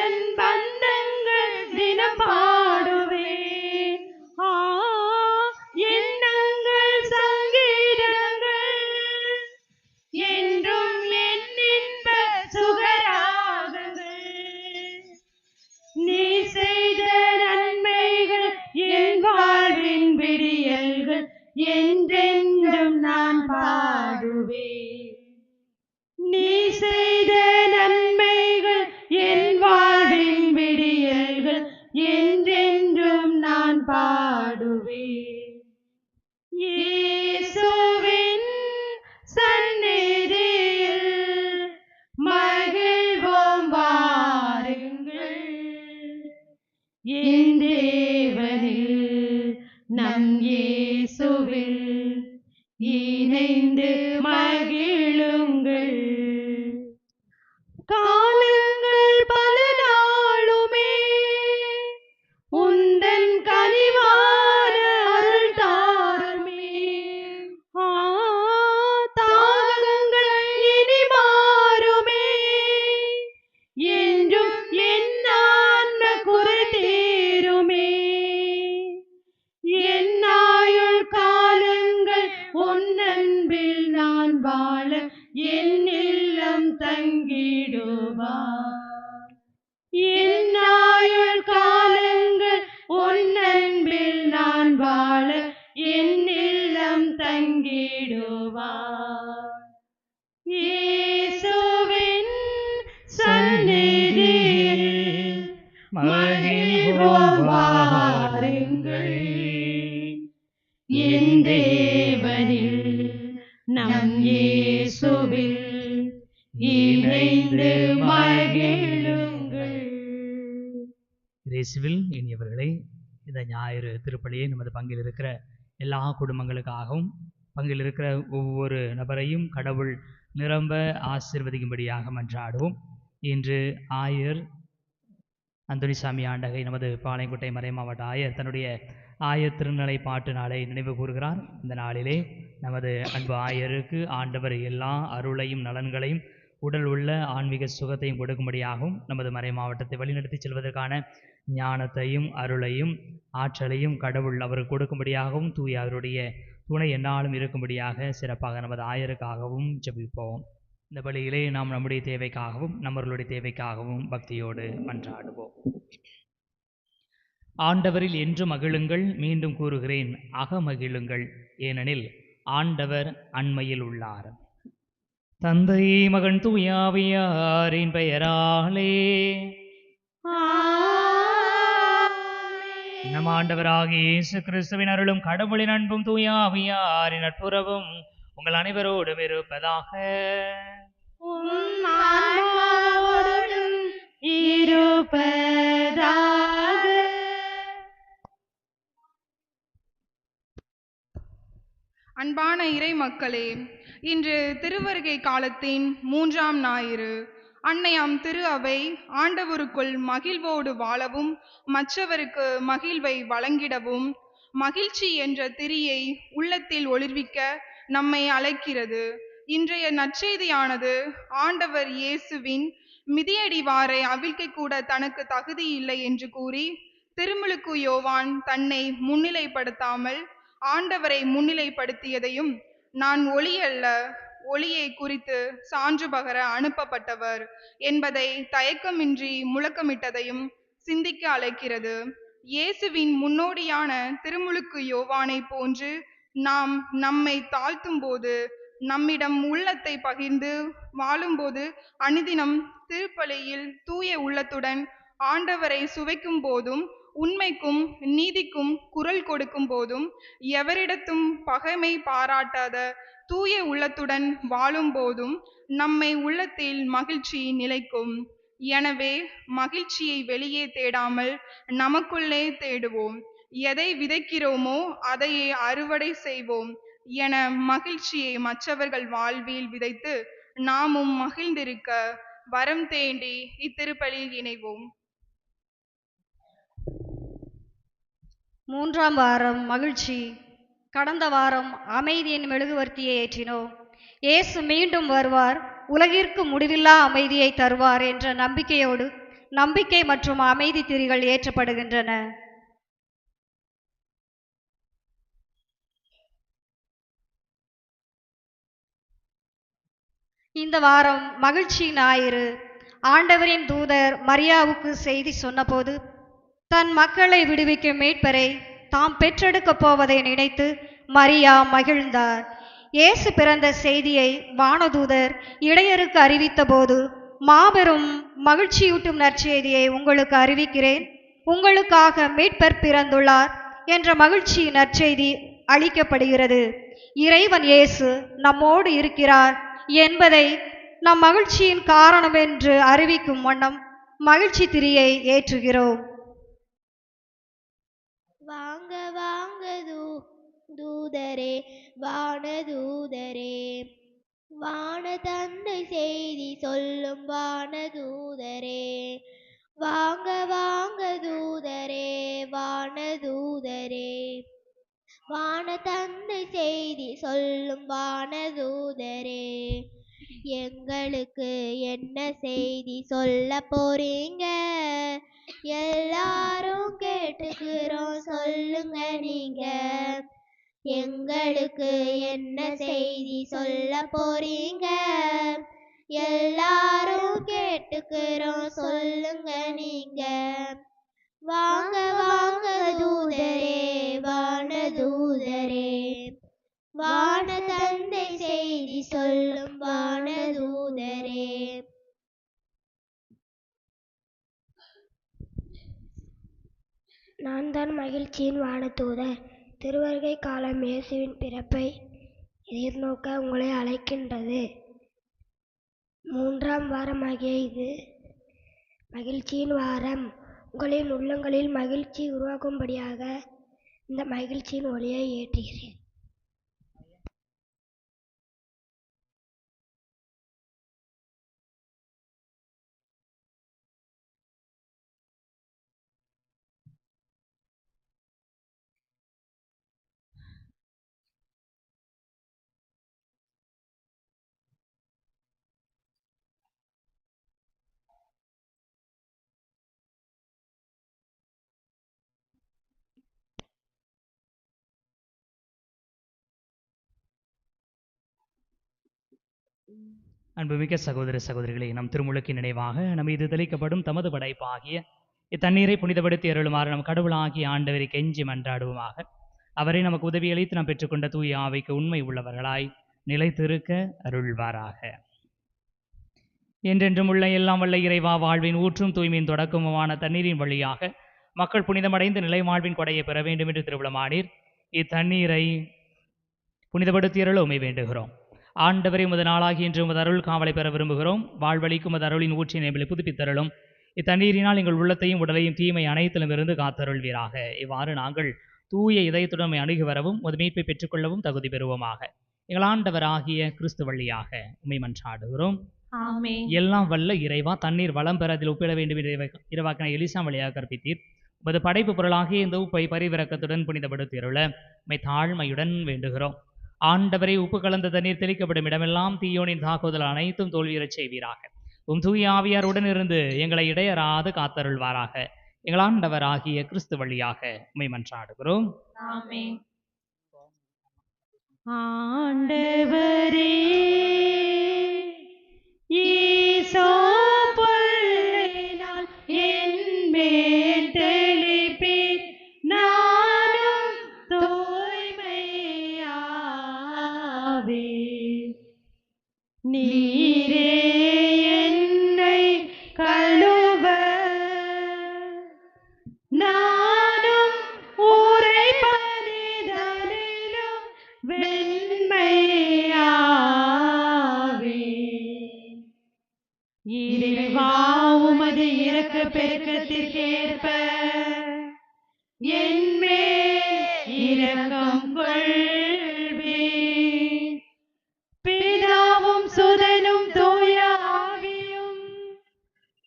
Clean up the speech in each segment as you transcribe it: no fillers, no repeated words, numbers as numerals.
உந்தன் பந்தங்கள் தினம் பாடுவே. எண்ணங்கள் சங்கீதங்கள் என்றும் என் இன்ப சுகராகங்கள். நீ செய்த நன்மைகள் என் வாழ்வின் விடியல்கள் என்றென்றும் நான் பாடுவேன். நீ செய்த நன்மைகள் என் வாழ்வின் விடியல்கள் என்றென்றும் நான் பாடுவேன். இயேசுவின் சந்நிதியில் மகிழ்வோம் வாருங்கள். என் தேவனில் நம் இயேசுவில் இணைந்து மகிழுங்கள். காலங்கள் பல நாளுமே உந்தன் கனிவான அருள் தாருமே. தாகங்கள் இனி மாறுமே என்றும் என் ஆன்ம குறை தீருமே. என் ஆயுள் காலங்கள் உன் அன்பில் நான் வாழ என் இல்லம் தங்கிடுவார். என் ஆயுள் காலங்கள் உன் அன்பில் நான் வாழ என் இல்லம் தங்கிடுவார். இயேசுவின் சந்நிதியில் மகிழ்வோம் வாருங்கள். என் தேவனில் நம் இயேசுவில் இணைந்து மகிழுங்கள். இயேசுவில் இனியவர்களை, இந்த ஞாயிறு திருப்பலியை நமது பங்கில் இருக்கிற எல்லா குடும்பங்களுக்காகவும் பங்கில் இருக்கிற ஒவ்வொரு நபரையும் கடவுள் நிரம்ப ஆசீர்வதிக்கும்படியாக மன்றாடுவோம். இன்று ஆயர் அந்தோணிசாமி ஆண்டகை நமது பாளையங்கோட்டை மறை மாவட்ட ஆயர் தன்னுடைய ஆயர் திருநிலை பாட்டு நாளை நினைவு கூறுகிறார். இந்த நாளிலே நமது அன்பு ஆயருக்கு ஆண்டவர் எல்லா அருளையும் நலன்களையும் உடல் உள்ள ஆன்மீக சுகத்தையும் கொடுக்கும்படியாகவும் நமது மறை மாவட்டத்தை வழிநடத்தி செல்வதற்கான ஞானத்தையும் அருளையும் ஆற்றலையும் கடவுள் அவருக்கு கொடுக்கும்படியாகவும் தூய அவருடைய துணை எந்நாளும் இருக்கும்படியாக சிறப்பாக நமது ஆயருக்காகவும் ஜெபிப்போம். இந்த பலியிலே நாம் நம்முடைய தேவைக்காகவும் நம்மளுடைய தேவைக்காகவும் பக்தியோடு மன்றாடுவோம். ஆண்டவரில் என்று மகிழுங்கள், மீண்டும் கூறுகிறேன் அகமகிழுங்கள், ஏனெனில் ஆண்டவர் அண்மையில் உள்ளார். தந்தை மகன் தூயாவியாரின் பெயராலே நம் ஆண்டவராகிய இயேசு கிறிஸ்துவின் அருளும் கடவுளின் அன்பும் தூயாவியாரின் நட்புறவும் உங்கள் அனைவரோடும் இருப்பதாக. அன்பான இறை மக்களே, இன்று திருவருகை காலத்தின் 3ஆம் ஞாயிறு. அன்னையாம் திரு அவை ஆண்டவருக்குள் மகிழ்வோடு வாழவும் மற்றவருக்கு மகிழ்வை வழங்கிடவும் மகிழ்ச்சி என்ற திரியை உள்ளத்தில் ஒளிர்விக்க நம்மை அழைக்கிறது. இன்றைய நற்செய்தியானது ஆண்டவர் இயேசுவின் மிதியடிவாரை அவிழ்க்க கூட தனக்கு தகுதி இல்லை என்று கூறி திருமுழுக்கு யோவான் தன்னை முன்னிலைப்படுத்தாமல் ஆண்டவரை முன்னிலைப்படுத்தியதையும், நான் ஒளி அல்ல ஒளியை குறித்து சான்று பகர அனுப்பப்பட்டவர் என்பதை தயக்கமின்றி முழக்கமிட்டதையும் சிந்திக்க அழைக்கிறது. இயேசுவின் முன்னோடியான திருமுழுக்கு யோவானை போன்று நாம் நம்மை தாழ்த்தும் போது, நம்மிடம் உள்ளத்தை பகிர்ந்து வாழும்போது, அனுதினம் திருப்பலியில் தூய உள்ளத்துடன் ஆண்டவரை சுவைக்கும் போதும், உண்மைக்கும் நீதிக்கும் குரல் கொடுக்கும் போதும், எவரிடத்தும் பகைமை பாராட்டாத தூய உள்ளத்துடன் வாழும் போதும் நம்மை உள்ளத்தில் மகிழ்ச்சி நிலைக்கும். எனவே மகிழ்ச்சியை வெளியே தேடாமல் நமக்குள்ளே தேடுவோம். எதை விதைக்கிறோமோ அதையே அறுவடை செய்வோம் என மகிழ்ச்சியை மற்றவர்கள் வாழ்வில் விதைத்து நாமும் மகிழ்ந்திருக்க வரம் தேண்டி இத்திருப்பலியில் இணைவோம். 3ஆம் வாரம் மகிழ்ச்சி. கடந்த வாரம் அமைதியின் மெழுகுவர்த்தியை ஏற்றினோம். இயேசு மீண்டும் வருவார், உலகிற்கு முடிவில்லா அமைதியை தருவார் என்ற நம்பிக்கையோடு நம்பிக்கை மற்றும் அமைதி திரிகள் ஏற்றப்படுகின்றன. இந்த வாரம் மகிழ்ச்சி ஞாயிறு. ஆண்டவரின் தூதர் மரியாவுக்கு செய்தி சொன்னபோது தன் மக்களை விடுவிக்கும் மீட்பரை தாம் பெற்றெடுக்கப் போவதை நினைத்து மரியா மகிழ்ந்தார். இயேசு பிறந்த செய்தியை வானதூதர் இடையருக்கு அறிவித்த போது, மாபெரும் மகிழ்ச்சியூட்டும் நற்செய்தியை உங்களுக்கு அறிவிக்கிறேன், உங்களுக்காக மீட்பர் பிறந்துள்ளார் என்ற மகிழ்ச்சி நற்செய்தி அளிக்கப்படுகிறது. இறைவன் இயேசு நம்மோடு இருக்கிறார் என்பதை நம் மகிழ்ச்சியின் காரணம் என்று அறிவிக்கும் வண்ணம் மகிழ்ச்சி திரியை ஏற்றுகிறோம். வாங்க வாங்க தூதரே, வானதூதரே, வான தந்தை செய்தி சொல்லும் வானதூதரே. வாங்க வாங்க தூதரே, வானதூதரே, வான தந்தை செய்தி சொல்லும் வானதூதரே. எங்களுக்கு என்ன செய்தி சொல்ல போறீங்க? எல்லாரும் கேட்டுக்கிறோம், சொல்லுங்க நீங்க. எங்களுக்கு என்ன செய்தி சொல்ல போறீங்க? எல்லாரும் கேட்டுக்கிறோம், சொல்லுங்க நீங்க. வாங்க வாங்க தூதரே, வானதூதரே, வான தந்தை செய்தி சொல்லும் வானதூதரே. நான் தான் மகிழ்ச்சியின் வானதூதர். திருவருகை காலம் இயேசுவின் பிறப்பை எதிர்நோக்க உங்களை அழைக்கின்றது. 3ஆம் வாரமாகிய இது மகிழ்ச்சியின் வாரம். உங்களின் உள்ளங்களில் மகிழ்ச்சி உருவாக்கும்படியாக இந்த மகிழ்ச்சியின் ஒளியை ஏற்றுகிறேன். அன்புமிக்க சகோதர சகோதரிகளை, நம் திருமுழுக்கின் நினைவாக நம் இது தெளிக்கப்படும் தமது படைப்பாகிய இத்தண்ணீரை புனிதப்படுத்தி அருளுமாறு நம் கடவுளாகிய ஆண்டவரை கெஞ்சி மன்றாடுவோமாக. அவரை நமக்கு உதவி அளித்து நாம் பெற்றுக்கொண்ட தூய ஆவிக்கு உண்மை உள்ளவர்களாய் நிலைத்திருக்க அருள்வாராக. என்றென்றும் உள்ள எல்லாம் வல்ல இறைவா, வாழ்வின் ஊற்றும் தூய்மையின் தொடக்கமுமான தண்ணீரின் வழியாக மக்கள் புனிதமடைந்து நிலை வாழ்வின் கொடையை பெற வேண்டும் என்று திருவிழமானீர். இத்தண்ணீரை புனிதப்படுத்தியருள் உமை வேண்டுகிறோம். ஆண்டவரை உமது நாளாகி இன்று உமது அருள் காவலை பெற விரும்புகிறோம். வாழ்வழிக்கும் உமது அருளின் ஊற்றினை எங்களை புதுப்பித்தருளும். இத்தண்ணீரினால் எங்கள் உள்ளத்தையும் உடலையும் தீமை அனைத்திலும் இருந்து காத்தருள்வீராக. இவ்வாறு நாங்கள் தூய இதயத்துடன் அணுகி வரவும் உமது மீட்பை பெற்றுக்கொள்ளவும் தகுதி பெறுவோமாக. எங்கள் ஆண்டவராகிய கிறிஸ்து வழியாக உம்மை மன்றாடுகிறோம். ஆமென். எல்லாம் வல்ல இறைவா, தண்ணீர் வளம் பெற அதில் உப்பிட வேண்டும் என்று இறைவாக்கினை எலிசா வழியாக கற்பித்தீர். உமது படைப்பு பொருளாகிய இந்த உப்பை பரிவிறக்கத்துடன் புனிதப்படுத்தியருள உம்மை தாழ்மையுடன் வேண்டுகிறோம். ஆண்டவரை உப்பு கலந்த தண்ணீர் தெளிக்கப்படும் இடமெல்லாம் தீயோனின் தாக்குதல் அனைத்தும் தோல்வியுறச் செய்வீராக. தூய ஆவியாருடன் இருந்து எங்களை இடையறாது காத்தருள்வாராக. எங்கள் ஆண்டவராகிய கிறிஸ்து வழியாக உம்மை மன்றாடுகிறோம். ஆமென். ஆண்டவரே, ஈசோ பொல்லினால் என்மேல் தெளிப்பீர், நானும் தூய்மையாவேன். நீரே என்னை கழுவ, நானும் உறைபனிதனிலும் வெண்மையாவேன். இறைவா, உமது இரக்க பெருக்கத்திற்கேற்ப என்மேல் இரக்கம் கொள்வீர். பிதாவும் சுதனும் தூய ஆவியும்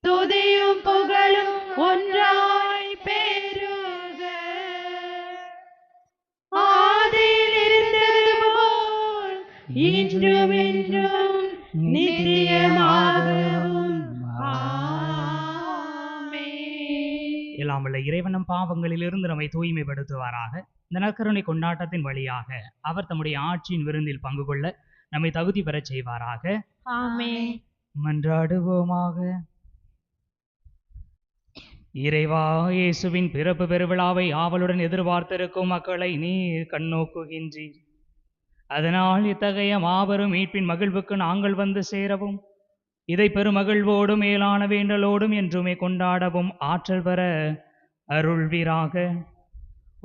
துதியும் புகழும் ஒன்றாய் பெருக. ஆதியில் இருந்தது போல் இன்றும் என்றும் நித்தியமாகவும். ஆமென். எல்லாம் வல்ல இறைவன் நம் பாவங்களிலிருந்து நம்மை தூய்மைப்படுத்துவாராக. இந்த நற்கருணை கொண்டாட்டத்தின் வழியாக அவர் தம்முடைய ஆட்சியின் விருந்தில் பங்கு கொள்ள நம்மை தகுதி பெறச் செய்வாராக. ஆமென். மன்றாடுவோமாக. இறைவா, இயேசுவின் பிறப்பு பெருவிழாவை ஆவலுடன் எதிர்பார்த்திருக்கும் மக்களை நீர் கண்ணோக்குகின்றீர். அதனால் இத்தகைய மாபெரும் மீட்பின் மகிழ்வுக்கு நாங்கள் வந்து சேரவும், இதை பெருமகிழ்வோடும் மேலான வேண்டலோடும் என்றுமே கொண்டாடவும் ஆற்றல் பெற அருள்வீராக.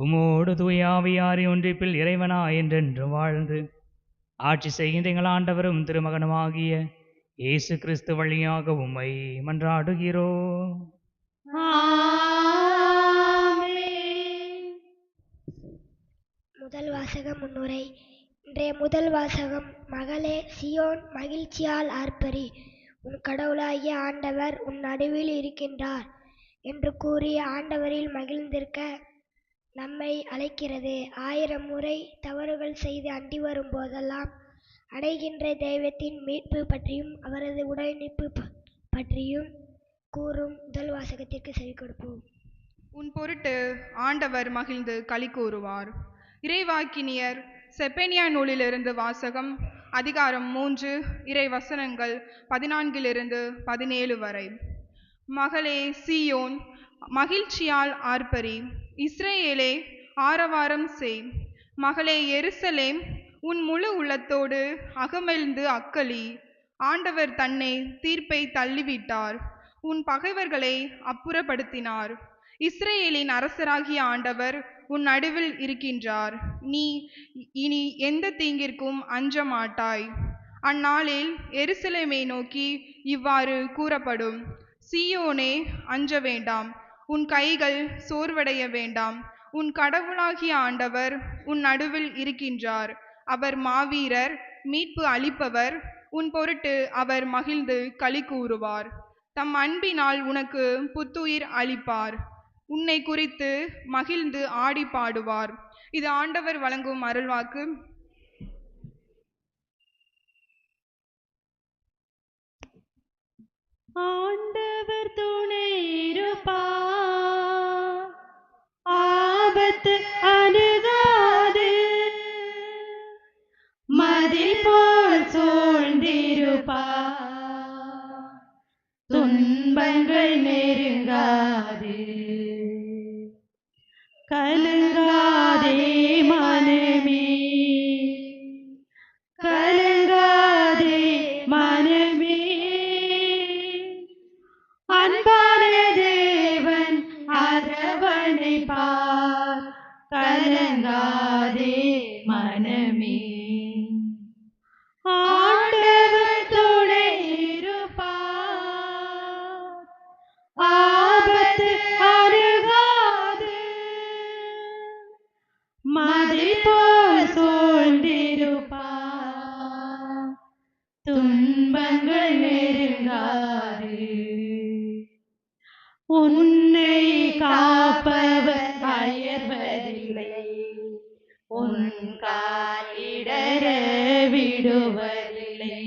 உமோடு தூயாவியாரி ஒன்றிப்பில் இறைவனா என்றென்று வாழ்ந்து ஆட்சி செய்கின்ற எங்கள் ஆண்டவரும் திருமகனுமாகிய இயேசு கிறிஸ்து வழியாக உம்மை மன்றாடுகிறோம். முதல் வாசக முன்னுரை. இன்றைய முதல் வாசகம். மகளே சியோன், மகிழ்ச்சியால் ஆர்ப்பரி, உன் கடவுளாகிய ஆண்டவர் உன் நடுவில் இருக்கின்றார் என்று கூறி ஆண்டவரில் மகிழ்ந்திருக்க நம்மை அழைக்கிறது. 1000 முறை தவறுகள் செய்து அண்டி வரும் போதெல்லாம் அடைகின்ற தெய்வத்தின் மீட்பு பற்றியும் அவரது உடனிப்பு பற்றியும் கூறும் முதல் வாசகத்திற்கு செவி கொடுப்போம். உன் பொருட்டு ஆண்டவர் மகிழ்ந்து களி கூறுவார். இறைவாக்கினியர் செப்பனியா நூலிலிருந்து வாசகம். அதிகாரம் 3, இறை வசனங்கள் 14 - 17 வரை. மகளே சீயோன், மகிழ்ச்சியால் ஆர்ப்பரி, இஸ்ரேலே ஆரவாரம் செய். மகளே எருசலேம், உன் முழு உள்ளத்தோடு அகமெழ்ந்து அக்களி. ஆண்டவர் தன்னை தீர்ப்பை தள்ளிவிட்டார், உன் பகைவர்களை அப்புறப்படுத்தினார். இஸ்ரேலின் அரசராகிய ஆண்டவர் உன் நடுவில் இருக்கின்றார். நீ இனி எந்த தீங்கிற்கும் அஞ்ச மாட்டாய். அந்நாளில் எருசலேமை நோக்கி இவ்வாறு கூறப்படும்: சீயோனே, அஞ்ச வேண்டாம், உன் கைகள் சோர்வடைய வேண்டாம். உன் கடவுளாகிய ஆண்டவர் உன் நடுவில் இருக்கின்றார். அவர் மாவீரர், மீட்பு அளிப்பவர். உன் பொருட்டு அவர் மகிழ்ந்து களி கூறுவார். தம் அன்பினால் உனக்கு புத்துயிர் அளிப்பார். உன்னை குறித்து மகிழ்ந்து ஆடி பாடுவார். இது ஆண்டவர் வழங்கும் அருள்வாக்கு. ஆண்டவர் துணை இருப்பார், ஆபத்து அணுகாது. மதில் போல் சூழ்ந்திருப்பார், துன்பங்கள் நெருங்காது. கலங்காதே மனமே, கலங்காதே மனமே, அன்பான தேவன் அரவணைப்பார். கலங்காதே மனமே, ஆண்டவர் துணை இருப்பார், ஆபத்து அணுகாது. மதில் போல் சூழ்ந்திருப்பார், துன்பங்கள் நெருங்காது. உன்னை காப்பவர் அயர்வதில்லை, உன் காலிடர விடுவதில்லை.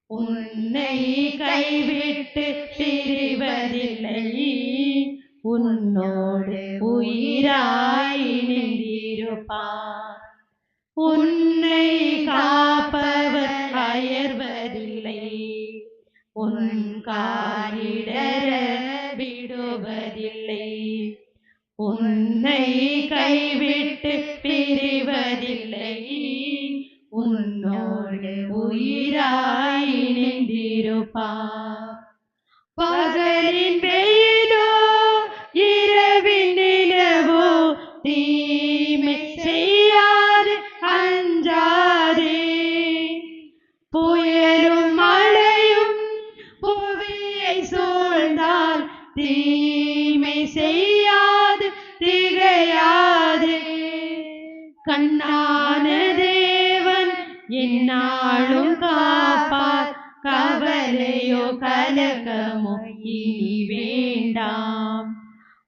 உன்னை கைவிட்டு பிரிவதில்லை, உன்னோடு உயிராய் இணைந்திருப்பார். உன்னை காப்பவர் அயர்வதில்லை, உன் காலிடர விடுவதில்லை. உன்னை கைவிட்டு பிரிவதில்லை, உன்னோடு உயிராய் இணைந்திருப்பார். பகலின் வெயிலோ இரவின் நிலவோ தீமை செய்யாது அஞ்சாதே. புயலும் மழையும் புவியை சூழ்ந்தால் தீமை செய்யாது திகையாதே. கண்ணான தேவன் எந்நாளும் காப்பார், கவலையோ கலக்கமோ இனி வேண்டாம்.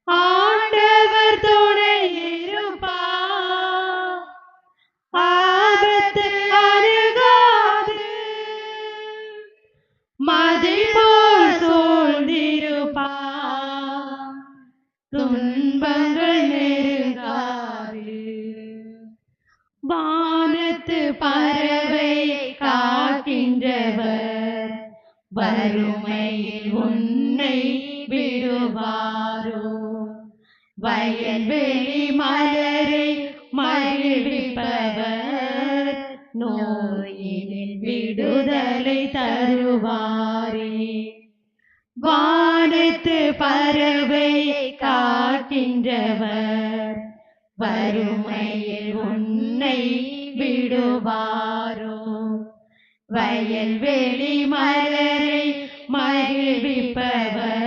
ஆண்டவர் துணை இருப்பார், ஆபத்து அணுகாது. மதில் போல் சூழ்ந்திருப்பார், துன்பங்கள் நெருங்காது. வானத்து பறவையை காக்கின்றவர் வறுமையில் உன்னை விடுவாரோ? வயல்வெளி மலரை மகிழ்விப்பவர் நோயினில் விடுதலை தருவாரே. வானத்து பறவையை காக்கின்றவர் வறுமையில் உன்னை விடுவாரோ? வயல்வெளி மலரை மகிழ்விப்பவர்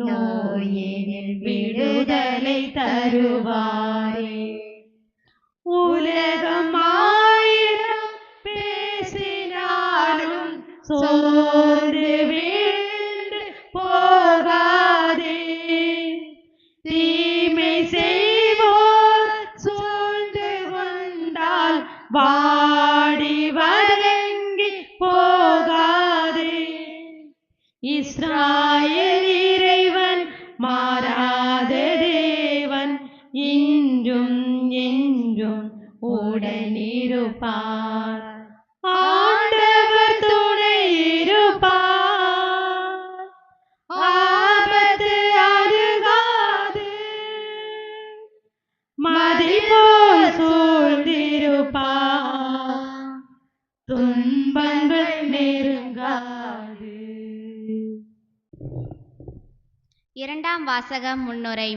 நோயினில் விடுதலை தருவாரே. உலகம் ஆயிரம் பேசினாலும் சோர்ந்து வீழ்ந்து போகாதே. தீமை செய்வோர் சூழ்ந்து கொண்டால் வாடி வதங்கி போகாதே. இஸ்ராயேல் இறைவன் மாறாத தேவன், இன்றும் என்றும் உடனிருப்பார். ஆண்டவர் துணை இருப்பார், ஆபத்து அணுகாது. மதி போல் சூழ்ந்திருப்பார், துன்பங்கள் நெருங்காது. இரண்டாம் வாசகம் முன்னுரை.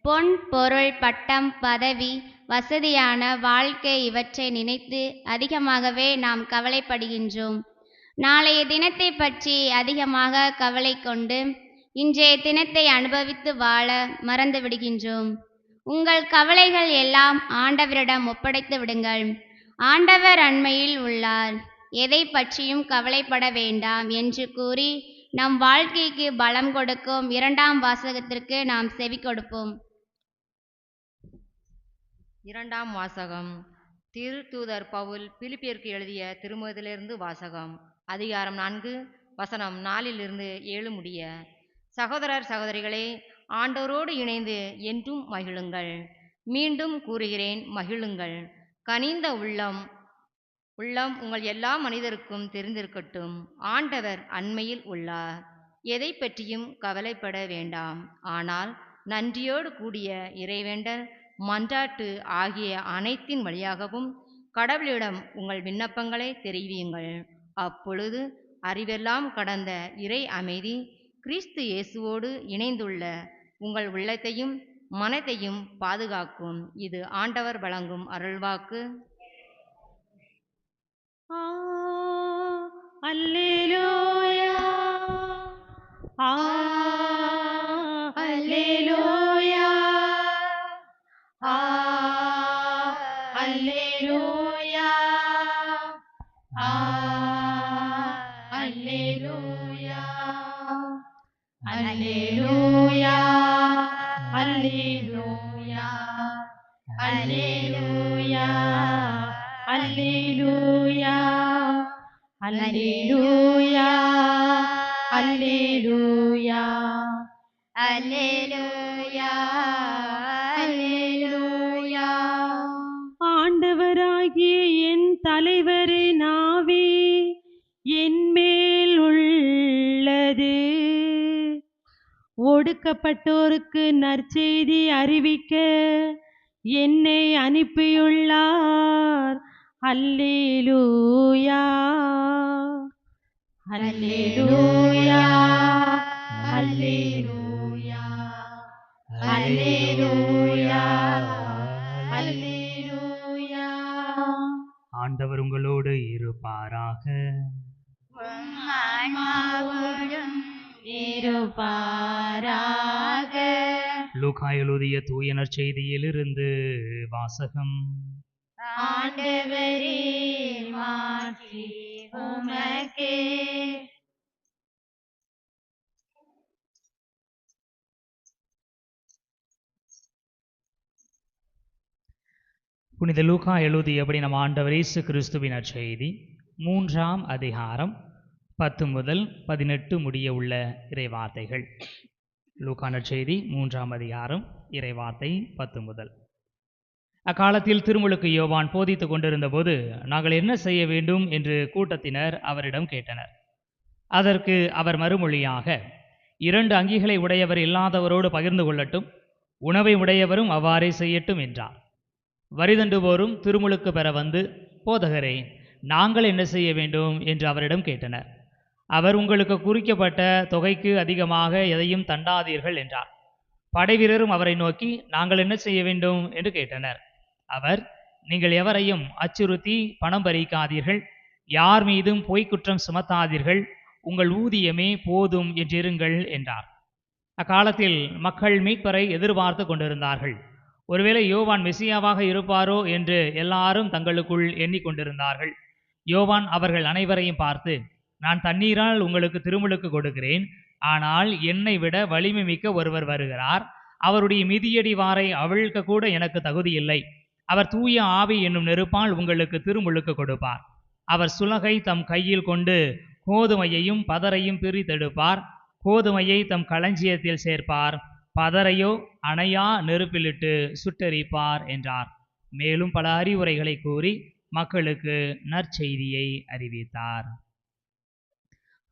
பொன், பொருள், பட்டம், பதவி, வசதியான வாழ்க்கை இவற்றை நினைத்து அதிகமாகவே நாம் கவலைப்படுகின்றோம். நாளைய தினத்தை பற்றி அதிகமாக கவலை கொண்டு இன்றைய தினத்தை அனுபவித்து வாழ மறந்து விடுகின்றோம். உங்கள் கவலைகள் எல்லாம் ஆண்டவரிடம் ஒப்படைத்து விடுங்கள். ஆண்டவர் அண்மையில் உள்ளார், எதை பற்றியும் கவலைப்பட வேண்டாம் என்று கூறி நம் வாழ்க்கைக்கு பலம் கொடுக்கும் இரண்டாம் வாசகத்திற்கு நாம் செவி கொடுப்போம். இரண்டாம் வாசகம். திருத்தூதர் பவுல் பிலிப்பியருக்கு எழுதிய திருமுகத்திலிருந்து வாசகம். அதிகாரம் 4 வசனம் 4 7 முடிய. சகோதரர் சகோதரிகளே, ஆண்டவரோடு இணைந்து என்றும் மகிழுங்கள். மீண்டும் கூறுகிறேன், மகிழுங்கள். கனிந்த உள்ளம் உங்கள் எல்லா மனிதருக்கும் தெரிந்திருக்கட்டும். ஆண்டவர் அண்மையில் உள்ளார், எதை பற்றியும் கவலைப்பட வேண்டாம். ஆனால் நன்றியோடு கூடிய இறைவேண்டல், மன்றாட்டு ஆகிய அனைத்தின் வழியாகவும் கடவுளிடம் உங்கள் விண்ணப்பங்களை தெரிவியுங்கள். அப்பொழுது அறிவெல்லாம் கடந்த இறை அமைதி கிறிஸ்து இயேசுவோடு இணைந்துள்ள உங்கள் உள்ளத்தையும் மனத்தையும் பாதுகாக்கும். இது ஆண்டவர் வழங்கும் அருள்வாக்கு. அல்லேலூயா, அல்லேலூயா, அல்லேலூயா, அல்லேலூயா, அல்லேலூயா, அல்லேலூயா, அல்லேலூயா, அல்லேலூயா, அல்லேலூயா, அல்லேலூயா, அல்லேலூயா, அல்லேலூயா. ஆண்டவராகிய என் தலைவரே, நாவே என் மேல் உள்ளது. ஒடுக்கப்பட்டோருக்கு நற்செய்தி அறிவிக்க என்னை அனுப்பியுள்ளார். அல்லேலூயா, அல்லேலூயா, அல்லேலூயா, அல்லேலூயா, அல்லேலூயா. ஆண்டவர் உங்களோடு இருப்பாராக. ஆன்மாவோடும் இருப்பாராக. லூக்கா எழுதிய தூய நற்செய்தியிலிருந்து வாசகம். ஆண்டவரே, மாட்சி உமக்கே. புனித லூக்கா எழுதியபடி நம் ஆண்டவர் இயேசு கிறிஸ்துவின் நற்செய்தி 3ஆம் அதிகாரம் 10 முதல் 18 முடிய உள்ள இறைவார்த்தைகள். லூக்கா நற்செய்தி 3ஆம் அதிகாரம் இறைவார்த்தை 10 முதல். அக்காலத்தில் திருமுழுக்கு யோவான் போதித்துக் கொண்டிருந்தபோது நாங்கள் என்ன செய்ய வேண்டும் என்று கூட்டத்தினர் அவரிடம் கேட்டனர். அதற்கு அவர் மறுமொழியாக, 2 அங்கிகளை உடையவர் இல்லாதவரோடு பகிர்ந்து கொள்ளட்டும், உணவை உடையவரும் அவ்வாறே செய்யட்டும் என்றார். வரிதண்டுவோரும் திருமுழுக்கு பெற வந்து, போதகரே, நாங்கள் என்ன செய்ய வேண்டும் என்று அவரிடம் கேட்டனர். அவர், உங்களுக்கு குறிக்கப்பட்ட தொகைக்கு அதிகமாக எதையும் தண்டாதீர்கள் என்றார். படைவீரரும் அவரை நோக்கி, நாங்கள் என்ன செய்ய வேண்டும் என்று கேட்டனர். அவர், நீங்கள் எவரையும் அச்சுறுத்தி பணம் பறிக்காதீர்கள், யார் மீதும் பொய்க்குற்றம் சுமத்தாதீர்கள், உங்கள் ஊதியமே போதும் என்றிருங்கள் என்றார். அக்காலத்தில் மக்கள் மீட்பரை எதிர்பார்த்து கொண்டிருந்தார்கள். ஒருவேளை யோவான் மெசியாவாக இருப்பாரோ என்று எல்லாரும் தங்களுக்குள் எண்ணிக்கொண்டிருந்தார்கள். யோவான் அவர்கள் அனைவரையும் பார்த்து, நான் தண்ணீரால் உங்களுக்கு திருமுழுக்கு கொடுக்கிறேன், ஆனால் என்னை விட வலிமை மிக்க ஒருவர் வருகிறார், அவருடைய மிதியடி வாரை அவிழ்க்க கூட எனக்கு தகுதி இல்லை. அவர் தூய ஆவி என்னும் நெருப்பால் உங்களுக்கு திருமுழுக்கு கொடுப்பார். அவர் சுலகை தம் கையில் கொண்டு கோதுமையையும் பதரையும் பிரித்தெடுப்பார். கோதுமையை தம் களஞ்சியத்தில் சேர்ப்பார், பதரையோ அணையா நெருப்பிலிட்டு சுட்டெரிப்பார் என்றார். மேலும் பல அறிவுரைகளை கூறி மக்களுக்கு நற்செய்தியை அறிவித்தார்.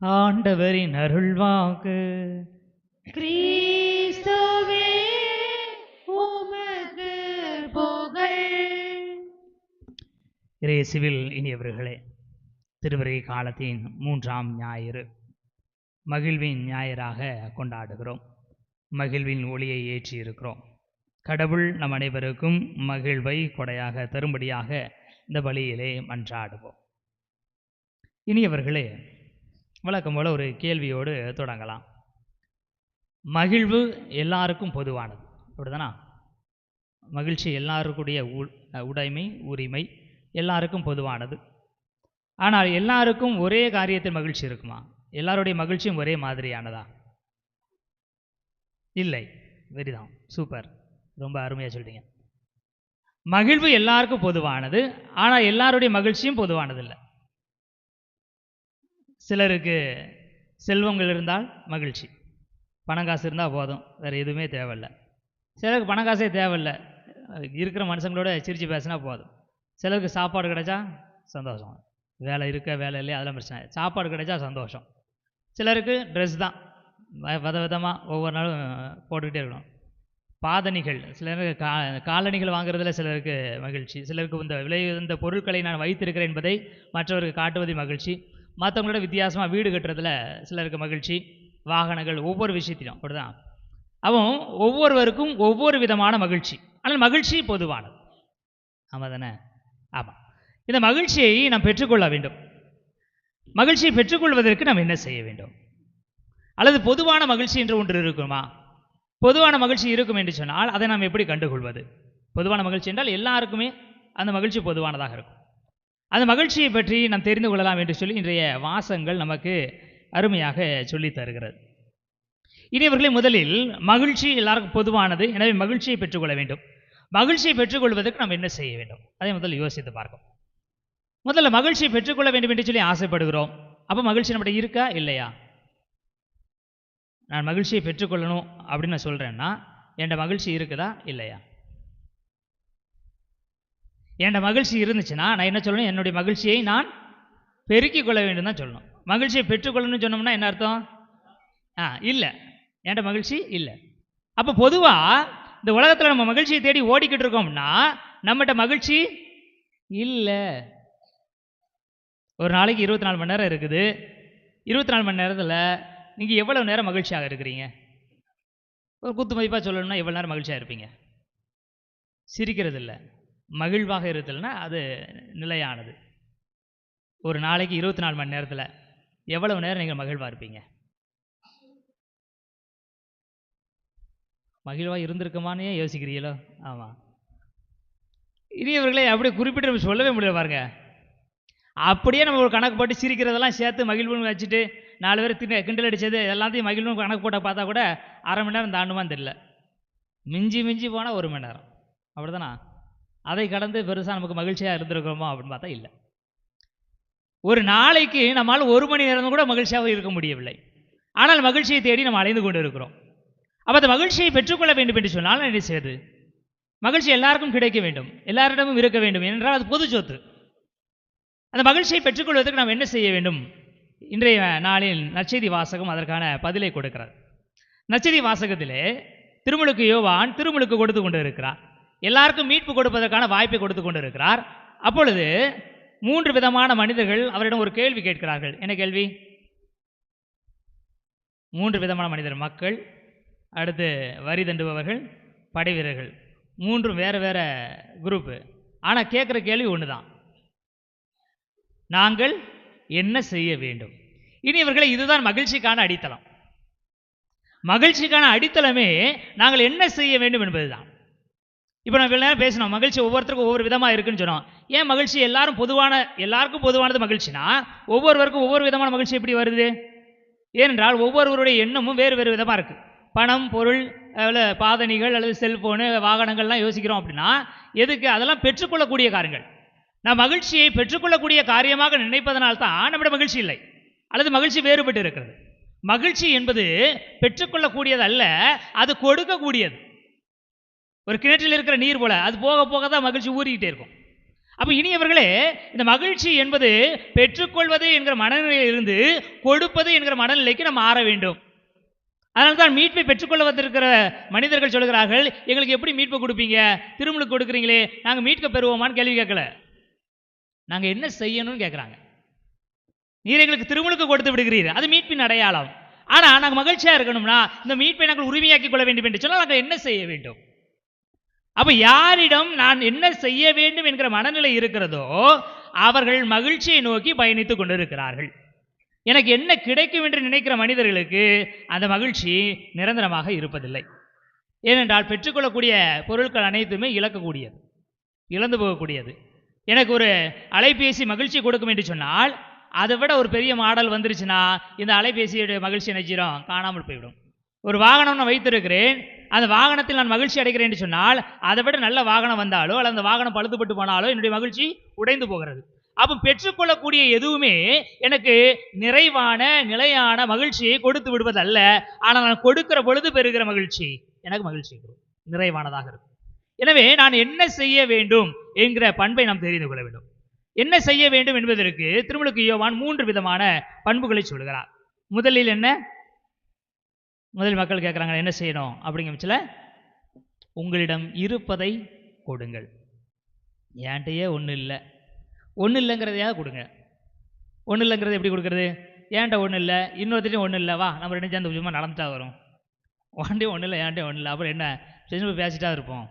ஆண்டவரின் அருள்வாக்கு. கிறிஸ்துவே உமக்கு புகழ். இயேசுவில் இனியவர்களே, திருவருகை காலத்தின் 3ஆம் ஞாயிறு மகிழ்வின் ஞாயிறாக கொண்டாடுகிறோம். மகிழ்வின் ஒளியை ஏற்றி இருக்கிறோம். கடவுள் நம் அனைவருக்கும் மகிழ்வை கொடையாக தரும்படியாக இந்த பலியிலே மன்றாடுவோம். இனியவர்களே, வழக்கம் போல ஒரு கேள்வியோடு தொடங்கலாம். மகிழ்வு எல்லாருக்கும் பொதுவானது, அப்படிதானா? மகிழ்ச்சி எல்லாருக்குடைய உடைமை, உரிமை, எல்லாருக்கும் பொதுவானது. ஆனால் எல்லாருக்கும் ஒரே காரியத்தில் மகிழ்ச்சி இருக்குமா? எல்லாருடைய மகிழ்ச்சியும் ஒரே மாதிரியானதா? இல்லை. வெரிதான், சூப்பர், ரொம்ப அருமையாக சொல்லிட்டீங்க. மகிழ்வு எல்லாருக்கும் பொதுவானது, ஆனால் எல்லாருடைய மகிழ்ச்சியும் பொதுவானதில்லை. சிலருக்கு செல்வங்கள் இருந்தால் மகிழ்ச்சி, பணம் காசு இருந்தால் போதும், வேறு எதுவுமே தேவையில்லை. சிலருக்கு பணம் காசே தேவையில்லை, இருக்கிற மனுஷங்களோட சிரித்து பேசினா போதும். சிலருக்கு சாப்பாடு கிடைச்சா சந்தோஷம், வேலை இருக்க வேலை இல்லையா அதெல்லாம் பிரச்சனை, சாப்பாடு கிடைச்சா சந்தோஷம். சிலருக்கு ட்ரெஸ் தான், விதமாக ஒவ்வொரு நாளும் போட்டுக்கிட்டே இருக்கணும். பாதணிகள், சிலருக்கு காலணிகள் வாங்குறதுல சிலருக்கு மகிழ்ச்சி. சிலருக்கு இந்த விலை பொருட்களை நான் வைத்திருக்கிறேன் என்பதை மற்றவருக்கு காட்டுவதில் மகிழ்ச்சி. மற்றவங்களோட வித்தியாசமாக வீடு கட்டுறதுல சிலருக்கு மகிழ்ச்சி. வாகனங்கள், ஒவ்வொரு விஷயத்திலும் அப்படிதான். அவன் ஒவ்வொருவருக்கும் ஒவ்வொரு விதமான மகிழ்ச்சி, ஆனால் மகிழ்ச்சி பொதுவானது. ஆமாம் தானே? ஆமாம். இந்த மகிழ்ச்சியை நாம் பெற்றுக்கொள்ள வேண்டும். மகிழ்ச்சியை பெற்றுக்கொள்வதற்கு நாம் என்ன செய்ய வேண்டும்? அல்லது பொதுவான மகிழ்ச்சி என்று ஒன்று இருக்குமா? பொதுவான மகிழ்ச்சி இருக்கும் என்று சொன்னால் அதை நாம் எப்படி கண்டுகொள்வது? பொதுவான மகிழ்ச்சி என்றால் எல்லாருக்குமே அந்த மகிழ்ச்சி பொதுவானதாக இருக்கும். அந்த மகிழ்ச்சியை பற்றி நாம் தெரிந்து கொள்ளலாம் என்று சொல்லி இன்றைய வாசகங்கள் நமக்கு அருமையாக சொல்லித் தருகிறது. இனியவர்களே, முதலில் மகிழ்ச்சி எல்லாருக்கும் பொதுவானது, எனவே மகிழ்ச்சியை பெற்றுக்கொள்ள வேண்டும். மகிழ்ச்சியை பெற்றுக்கொள்வதற்கு நாம் என்ன செய்ய வேண்டும்? அதை முதல்ல யோசித்து பார்க்கும். முதல்ல மகிழ்ச்சியை பெற்றுக்கொள்ள வேண்டும் என்று சொல்லி ஆசைப்படுகிறோம். அப்போ மகிழ்ச்சி நம்மகிட்ட இருக்கா இல்லையா? நான் மகிழ்ச்சியை பெற்றுக்கொள்ளணும் அப்படின்னு நான் சொல்கிறேன்னா என்கிட்ட மகிழ்ச்சி இருக்குதா இல்லையா? என்கிட்ட மகிழ்ச்சி இருந்துச்சுன்னா நான் என்ன சொல்லணும்? என்னுடைய மகிழ்ச்சியை நான் பெருக்கிக் கொள்ள வேண்டும் தான் சொல்லணும். மகிழ்ச்சியை பெற்றுக்கொள்ளணும்னு சொன்னோம்னா என்ன அர்த்தம்? இல்லை, என்கிட்ட மகிழ்ச்சி இல்லை. அப்போ பொதுவாக இந்த உலகத்தில் நம்ம மகிழ்ச்சியை தேடி ஓடிக்கிட்டு இருக்கோம்னா நம்மகிட்ட மகிழ்ச்சி இல்லை. ஒரு நாளைக்கு 24 மணி நேரம் இருக்குது. 24 மணி நேரத்தில் நீங்கள் எவ்வளோ நேரம் மகிழ்ச்சியாக இருக்கிறீங்க? ஒரு குத்து மதிப்பாக சொல்லணும்னா எவ்வளோ நேரம் மகிழ்ச்சியாக இருப்பீங்க? சிரிக்கிறது இல்லை, மகிழ்வாக இருத்தல்னா அது நிலையானது. ஒரு நாளைக்கு 24 மணி நேரத்தில் எவ்வளவு நேரம் நீங்கள் மகிழ்வாக இருப்பீங்க? மகிழ்வாக இருந்திருக்குமானே யோசிக்கிறீங்களோ? ஆமாம். இனியவர்களே, அப்படியே குறிப்பிட்டு நம்ம சொல்லவே முடியல பாருங்க. அப்படியே நம்ம ஒரு கணக்கு போட்டு சிரிக்கிறதெல்லாம் சேர்த்து மகிழ்வுன்னு வச்சுட்டு 4 பேர் கிண்டல் அடித்தது எல்லாத்தையும் மகிழ்வுன்னு கணக்கு போட்டால் பார்த்தா கூட அரை மணி நேரம் தாண்டுமான்னு தெரியல. மிஞ்சி மிஞ்சி போனால் 1 மணி நேரம், அப்படி தானா? அதை கடந்து பெருசாக நமக்கு மகிழ்ச்சியாக இருந்திருக்கிறோமோ அப்படின்னு பார்த்தா இல்லை. ஒரு நாளைக்கு நம்மால் 1 மணி நேரம் கூட மகிழ்ச்சியாக இருக்க முடியவில்லை. ஆனால் மகிழ்ச்சியை தேடி நம்ம அலைந்து கொண்டு இருக்கிறோம். அப்போ அந்த மகிழ்ச்சியை பெற்றுக்கொள்ள வேண்டும் என்று சொன்னால் என்ன செய்வது? மகிழ்ச்சி எல்லாருக்கும் கிடைக்க வேண்டும், எல்லாரிடமும் இருக்க வேண்டும் என்றால் அது பொது சொத்து. அந்த மகிழ்ச்சியை பெற்றுக்கொள்வதற்கு நாம் என்ன செய்ய வேண்டும்? இன்றைய நாளில் நற்செய்தி வாசகம் அதற்கான பதிலை கொடுக்கிறார். நற்செய்தி வாசகத்திலே திருமுழுக்கு யோவான் திருமுழுக்கு கொடுத்து கொண்டு இருக்கிறார். எல்லாருக்கும் மீட்பு கொடுப்பதற்கான வாய்ப்பை கொடுத்து கொண்டு இருக்கிறார். அப்பொழுது 3 விதமான மனிதர்கள் அவரிடம் ஒரு கேள்வி கேட்கிறார்கள். என்ன கேள்வி? 3 விதமான மனிதர், மக்கள், அடுத்து வரி தண்டுபவர்கள், படை வீரர்கள், 3 வேறு வேறு குரூப்பு. ஆனால் கேட்குற கேள்வி ஒன்று தான், நாங்கள் என்ன செய்ய வேண்டும்? இனி இவர்களை இதுதான் மகிழ்ச்சிக்கான அடித்தளம். மகிழ்ச்சிக்கான அடித்தளமே நாங்கள் என்ன செய்ய வேண்டும் என்பதுதான். இப்போ நம்ம இவ்வளோ நேரம் பேசினோம், மகிழ்ச்சி ஒவ்வொருத்தருக்கும் ஒவ்வொரு விதமாக இருக்குன்னு சொன்னோம். ஏன் மகிழ்ச்சி எல்லாருக்கும் பொதுவானது மகிழ்ச்சினா ஒவ்வொருவருக்கும் ஒவ்வொரு விதமான மகிழ்ச்சி எப்படி வருது? ஏனென்றால் ஒவ்வொருவருடைய எண்ணமும் வேறு வேறு விதமாக இருக்குது. பணம், பொருள், பாதணிகள் அல்லது செல்ஃபோனு, வாகனங்கள்லாம் யோசிக்கிறோம் அப்படின்னா எதுக்கு? அதெல்லாம் பெற்றுக்கொள்ளக்கூடிய காரியங்கள். நாம் மகிழ்ச்சியை பெற்றுக்கொள்ளக்கூடிய காரியமாக நினைப்பதனால்தான் நம்மிடம் மகிழ்ச்சி இல்லை, அல்லது மகிழ்ச்சி வேறுபட்டு இருக்கிறது. மகிழ்ச்சி என்பது பெற்றுக்கொள்ளக்கூடியது அல்ல, அது கொடுக்கக்கூடியது. ஒரு கிணற்றில் இருக்கிற நீர் போல, அது போக போக தான் மகிழ்ச்சி ஊறிக்கிட்டே இருக்கும். அப்போ இனியவர்களே, இந்த மகிழ்ச்சி என்பது பெற்றுக்கொள்வது என்கிற மனநிலையில் இருந்து கொடுப்பது என்கிற மனநிலைக்கு நம்ம மாற வேண்டும். அதனால தான் மீட்பை பெற்றுக்கொள்ள வந்திருக்கிற மனிதர்கள் சொல்கிறார்கள், எங்களுக்கு எப்படி மீட்பை கொடுப்பீங்க? திருமுழுக்கு கொடுக்குறீங்களே, நாங்கள் மீட்க பெறுவோமான்னு கேள்வி கேட்கல, நாங்கள் என்ன செய்யணும்னு கேட்குறாங்க. நீர் எங்களுக்கு திருமுழுக்கு கொடுத்து விடுகிறீர், அது மீட்பின் அடையாளம். ஆனால் நாங்கள் மகிழ்ச்சியாக இருக்கணும்னா இந்த மீட்பை நாங்கள் உரிமையாக்கி கொள்ள வேண்டும் என்று சொன்னால் நாங்கள் என்ன செய்ய வேண்டும்? அப்போ யாரிடம் நான் என்ன செய்ய வேண்டும் என்கிற மனநிலை இருக்கிறதோ அவர்கள் மகிழ்ச்சியை நோக்கி பயணித்து கொண்டிருக்கிறார்கள். எனக்கு என்ன கிடைக்கும் என்று நினைக்கிற மனிதர்களுக்கு அந்த மகிழ்ச்சி நிரந்தரமாக இருப்பதில்லை. ஏனென்றால் பெற்றுக்கொள்ளக்கூடிய பொருட்கள் அனைத்துமே இழக்கக்கூடியது, இழந்து போகக்கூடியது. எனக்கு ஒரு அலைபேசி மகிழ்ச்சி கொடுக்கும் என்று சொன்னால் அதை விட ஒரு பெரிய மாடல் வந்துருச்சுன்னா இந்த அலைபேசியுடைய மகிழ்ச்சி நினைச்சிடும், காணாமல் போய்விடும். ஒரு வாகனம் நான் வைத்திருக்கிறேன், அந்த வாகனத்தில் நான் மகிழ்ச்சி அடைகிறேன் என்று சொன்னால் அதை விட நல்ல வாகனம் வந்தாலோ அல்லது அந்த வாகனம் பழுதுபட்டு போனாலோ என்னுடைய மகிழ்ச்சி உடைந்து போகிறது. அப்போ பெற்றுக்கொள்ளக்கூடிய எதுவுமே எனக்கு நிறைவான நிலையான மகிழ்ச்சியை கொடுத்து விடுவதல்ல, ஆனால் நான் கொடுக்கிற பொழுது பெறுகிற மகிழ்ச்சி எனக்கு மகிழ்ச்சி நிறைவானதாக இருக்கும். எனவே நான் என்ன செய்ய வேண்டும் என்கிற பண்பை நாம் தெரிந்து கொள்ள வேண்டும். என்ன செய்ய வேண்டும் என்பதற்கு திருமுழுக்கு யோவான் 3 விதமான பண்புகளை சொல்கிறார். முதலில் என்ன? முதல் மக்கள் கேட்குறாங்க என்ன செய்யணும் அப்படிங்கிற, உங்களிடம் இருப்பதை கொடுங்கள். ஏன்ட்டையே ஒன்றும் இல்லை, ஒன்றும் இல்லைங்கிறதையாவது கொடுங்க. ஒன்றும் இல்லைங்கிறது எப்படி கொடுக்குறது? ஏன்ட்ட ஒன்றும் இல்லை, இன்னொருத்தையும் ஒன்றும் இல்லை, வா நம்ம 2 சேர்ந்து சும்மா நடந்துட்டா வரும். ஒன்றையும் ஒன்றும் இல்லை, ஏன்ட்டே ஒன்றும் இல்லை, அப்புறம் என்ன செஞ்சு பேசிட்டா இருப்போம்.